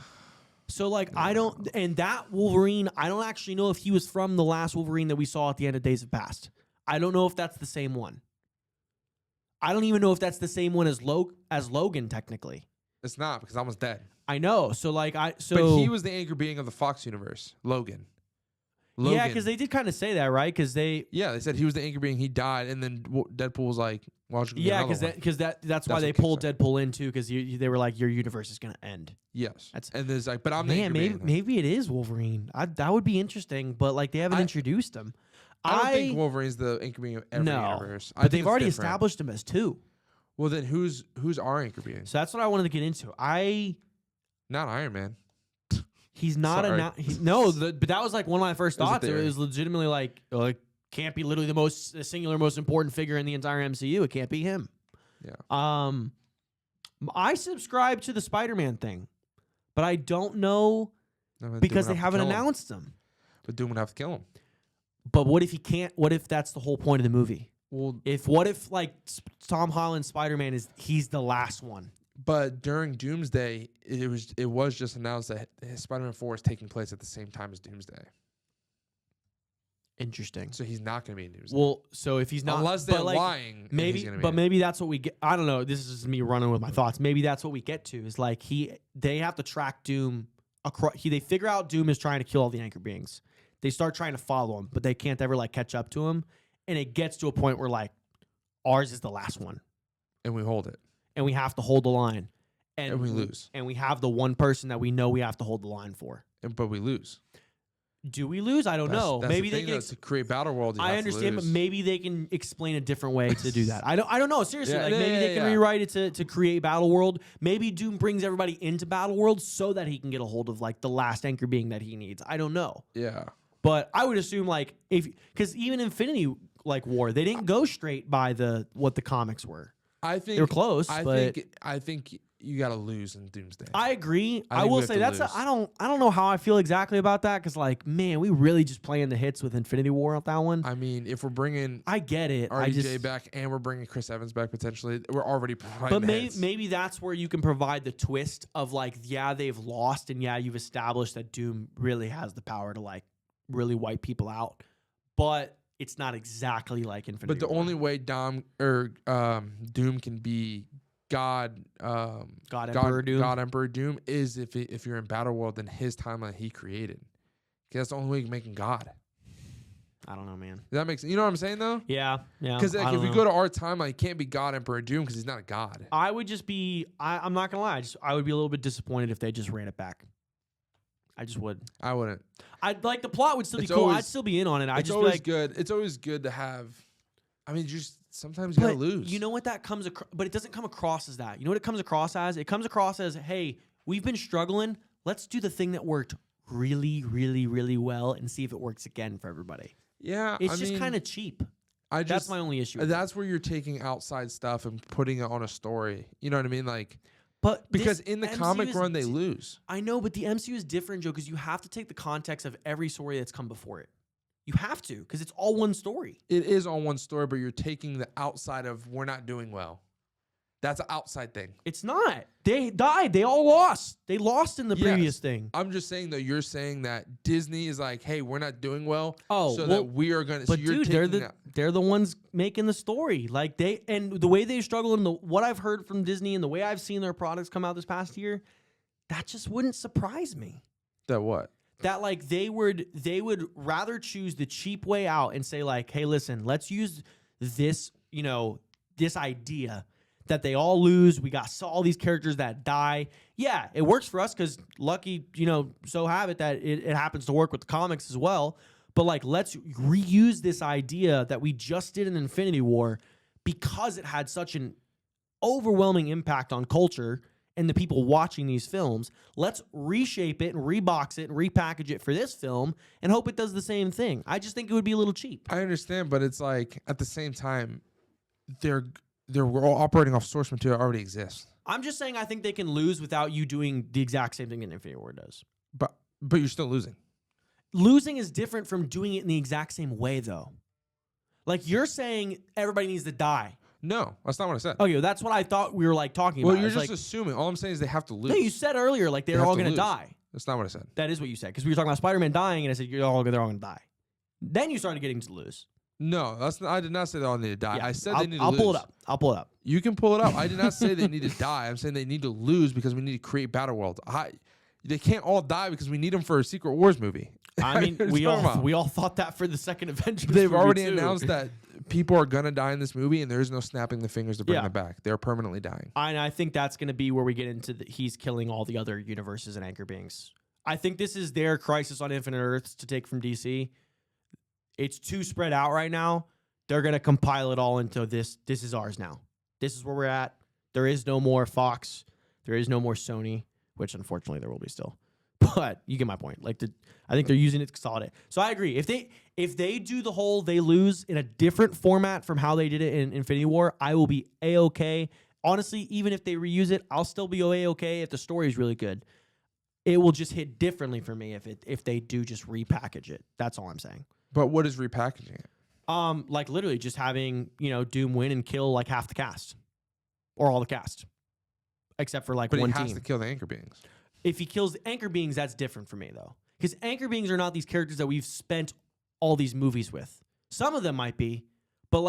So like I don't, and that Wolverine, I don't actually know if he was from the last Wolverine that we saw at the end of Days of Past. I don't know if that's the same one. I don't even know if that's the same one as Logan technically. it's not because I was dead. I know. So like But he was the anchor being of the Fox universe, Logan. yeah, because they did kind of say that, right? Because they said he was the anchor being. He died, and then Deadpool was like, "Why don't you get another one?" because that's why That's they what pulled kicked Deadpool in too because they were like your universe is gonna end. Yes, That's- and there's like, but I'm the Man, anchor being. maybe it is Wolverine. That would be interesting, but like they haven't introduced him. I don't think Wolverine's the anchor being of every universe. I but think they've it's already different. established him as two. Well, then who's our anchor being? So that's what I wanted to get into. Not Iron Man. He's not Sorry. but that was like one of my first It was a thoughts. It theory. was legitimately like, can't be literally the singular most important figure in the entire MCU. It can't be him. Yeah. I subscribe to the Spider-Man thing, but I don't know No, but because Doom they would have to haven't kill him. announced him. But Doom would have to kill him. But what if he can't? What if that's the whole point of the movie? Well, What if like Tom Holland's Spider-Man he's the last one? but during Doomsday, it was just announced that Spider-Man 4 is taking place at the same time as Doomsday. Interesting. So he's not going to be in Doomsday. Well, so if he's not, unless they're but, like, lying, and maybe, he's gonna be but in it. maybe that's what we get. I don't know. This is just me running with my thoughts. Maybe that's what we get to is like they have to track Doom across. They figure out Doom is trying to kill all the anchor beings. They start trying to follow him, but they can't ever like catch up to him. And it gets to a point where like ours is the last one, and we hold it, and we have to hold the line, and we lose, and we have the one person that we know we have to hold the line for. but we lose. Do we lose? I don't know. That's Maybe the they thing, can. though, to create Battle World. I understand, but maybe they can explain a different way to do that. I don't know. Seriously, Yeah, like yeah, maybe yeah, they can yeah. rewrite it to create Battle World. Maybe Doom brings everybody into Battle World so that he can get a hold of like the last anchor being that he needs. I don't know, Yeah. but I would assume like because even Infinity like War, they didn't go straight by what the comics were. I think They were close, but I think you got to lose in Doomsday. I agree. I I think will we have say to that's lose. I don't know how I feel exactly about that because like man, we really just playing the hits with Infinity War on that one. I mean, if we're bringing I get it. I RDJ just back and we're bringing Chris Evans back potentially, we're already providing But the hits. maybe that's where you can provide the twist of like, yeah, they've lost, and yeah, you've established that Doom really has the power to like really wipe people out, but it's not exactly like Infinity But the War. only way Doom can be God, Emperor Doom. God Emperor Doom is if you're in Battle World, then his timeline he created. 'Cause that's the only way you can make him God. I don't know, man. Does that make sense? You know what I'm saying though? Yeah. Because like, if we go to our timeline, he can't be God Emperor Doom because he's not a god. I would just be. I'm not gonna lie. I would be a little bit disappointed if they just ran it back. I just would. I wouldn't. I'd like the plot would still be It's cool. always- I'd still be in on it. I'd It's just be always like, good. It's always good to have. I mean, just sometimes you gotta but lose. you know what that comes across, but it doesn't come across as that. You know what it comes across as? It comes across as, hey, we've been struggling. Let's do the thing that worked really, really, really well and see if it works again for everybody. Yeah, It's just kind of cheap. That's my only issue. That's where you're taking outside stuff and putting it on a story. You know what I mean? Like, But because this in the MCU comic is run they lose. I know, but the MCU is different, Joe, because you have to take the context of every story that's come before it. You have to, because it's all one story. It is on one story, but you're taking the outside of we're not doing well. That's an outside thing. It's not. They died. They all lost. They lost in the Yes. previous thing. I'm just saying though, you're saying that Disney is like, hey, we're not doing well. Oh, so well, that we are gonna. But so you're dude, they're taking they're the ones making the story. Like and the way they struggle and what I've heard from Disney and the way I've seen their products come out this past year, that just wouldn't surprise me. that what? That like they would rather choose the cheap way out and say like, hey, listen, let's use this, this idea that they all lose. We got all these characters that die. Yeah, it works for us because lucky, so have it that it happens to work with the comics as well. But like, let's reuse this idea that we just did in Infinity War because it had such an overwhelming impact on culture and the people watching these films. Let's reshape it and rebox it and repackage it for this film and hope it does the same thing. I just think it would be a little cheap. I understand, but it's like at the same time, they're all operating off source material that already exists. I'm just saying I think they can lose without you doing the exact same thing that Infinity War does. But you're still losing. Losing is different from doing it in the exact same way, though. Like, you're saying everybody needs to die. No, that's not what I said. Okay, well, that's what I thought we were, talking Well, about. you're It's just like, assuming. All I'm saying is they have to lose. no, you said earlier, they're They have all to going to lose. die. That's not what I said. That is what you said, because we were talking about Spider-Man dying, and I said, they're all going to die. Then you started getting to lose. No, I did not say they all need to die. Yeah, I said I'll, they need to I'll lose. pull it up. I'll pull it up. You can pull it up. I did not say they need to die. I'm saying they need to lose because we need to create Battle World. They can't all die because we need them for a Secret Wars movie. I mean, What are we you talking all about? thought that for the second Avengers They've movie, already too. announced that people are gonna die in this movie, and there's no snapping the fingers to bring Yeah. them back. They're permanently dying. And I think that's going to be where we get into he's killing all the other universes and anchor beings. I think this is their Crisis on Infinite Earths to take from DC. It's too spread out right now. They're going to compile it all into this. This is ours now. This is where we're at. There is no more Fox. There is no more Sony, which unfortunately there will be still. But you get my point. I think they're using it to consolidate. So I agree. If they do the whole they lose in a different format from how they did it in Infinity War, I will be A-okay. Honestly, even if they reuse it, I'll still be A-okay if the story is really good. It will just hit differently for me if they do just repackage it. That's all I'm saying. But what is repackaging it? Like literally just having, Doom win and kill like half the cast. Or all the cast. Except for But one he has team. to kill the anchor beings. If he kills the anchor beings, that's different for me, though. Because anchor beings are not these characters that we've spent all these movies with. Some of them might be, but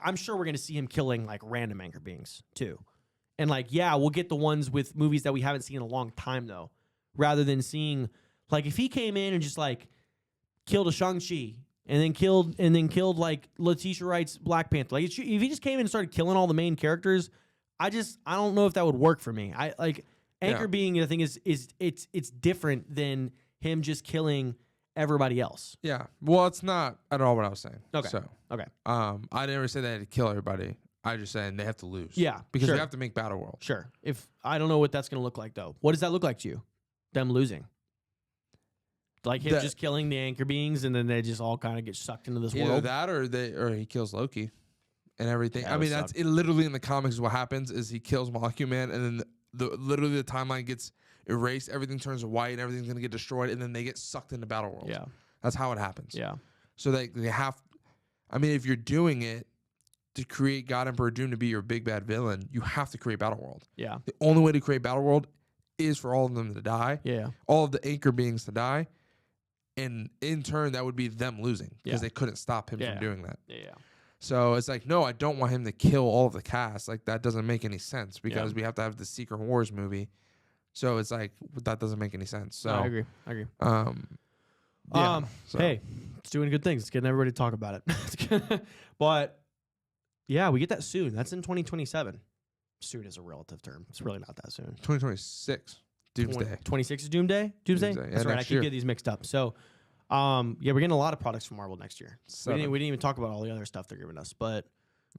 I'm sure we're going to see him killing random anchor beings too. And we'll get the ones with movies that we haven't seen in a long time though, rather than seeing if he came in and just killed a Shang-Chi and then killed Letitia Wright's Black Panther. If he just came in and started killing all the main characters, I don't know if that would work for me. Anchor being the thing is it's different than him just killing everybody else. Yeah. Well, it's not at all what I was saying. Okay. So, Okay. I never said they had to kill everybody. I just saying they have to lose. Yeah, Because sure. we have to make Battle World. Sure. If I don't know what that's going to look like though. What does that look like to you? Them losing. Like him just killing the anchor beings and then they just all kind of get sucked into this Either world. that or he kills Loki and everything. That I would mean, that's suck. it. Literally in the comics, is what happens is he kills Molecule Man, and then literally the timeline gets erased. Everything turns white, and everything's gonna get destroyed, and then they get sucked into Battle World. Yeah. That's how it happens. Yeah. So they have. I mean, if you're doing it to create God Emperor Doom to be your big bad villain, you have to create Battle World. Yeah. The only way to create Battle World is for all of them to die. Yeah. All of the anchor beings to die. And in turn, that would be them losing because Yeah. they couldn't stop him Yeah. from doing that. Yeah. So it's like, no, I don't want him to kill all of the cast. Like that doesn't make any sense because we have to have the Secret Wars movie. So it's like that doesn't make any sense. So I agree. Yeah. So. Hey, it's doing good things. It's getting everybody to talk about it. But yeah, we get that soon. That's in 2027. Soon is a relative term. It's really not that soon. 2026. Doomsday. 26 is Doomsday? Doomsday? Yeah, That's right. I next keep year. getting these mixed up. So, yeah, we're getting a lot of products from Marvel next year. We didn't even talk about all the other stuff they're giving us, but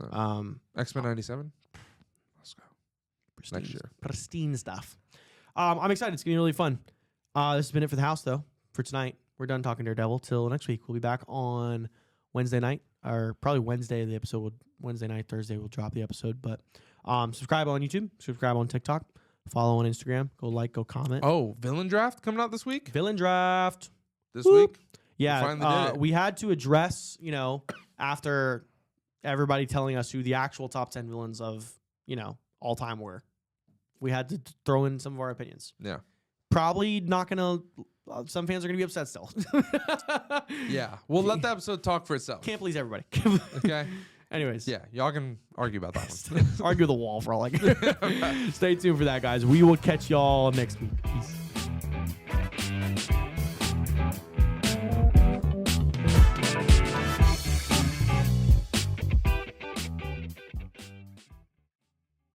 X-Men 97. Let's go. pristine, next year. pristine stuff. I'm excited. It's going to be really fun. This has been it for the house, though, for tonight. We're done talking Daredevil till next week. We'll be back on Wednesday night, or probably Wednesday. The episode will Wednesday night, Thursday we'll drop the episode. But subscribe on YouTube, subscribe on TikTok, follow on Instagram. Go like, go comment. Oh, Villain Draft coming out this week? Villain Draft This Whoop. week? Yeah, finally did it. we had to address, after everybody telling us who the actual top 10 villains of, all time were. We had to throw in some of our opinions. Yeah. Probably not gonna. Some fans are gonna be upset still. Yeah. We'll let the episode talk for itself. Can't please everybody. Okay. Anyways, Yeah. Y'all can argue about that one. argue the wall for all I care. Stay tuned for that, guys. We will catch y'all next week. Peace.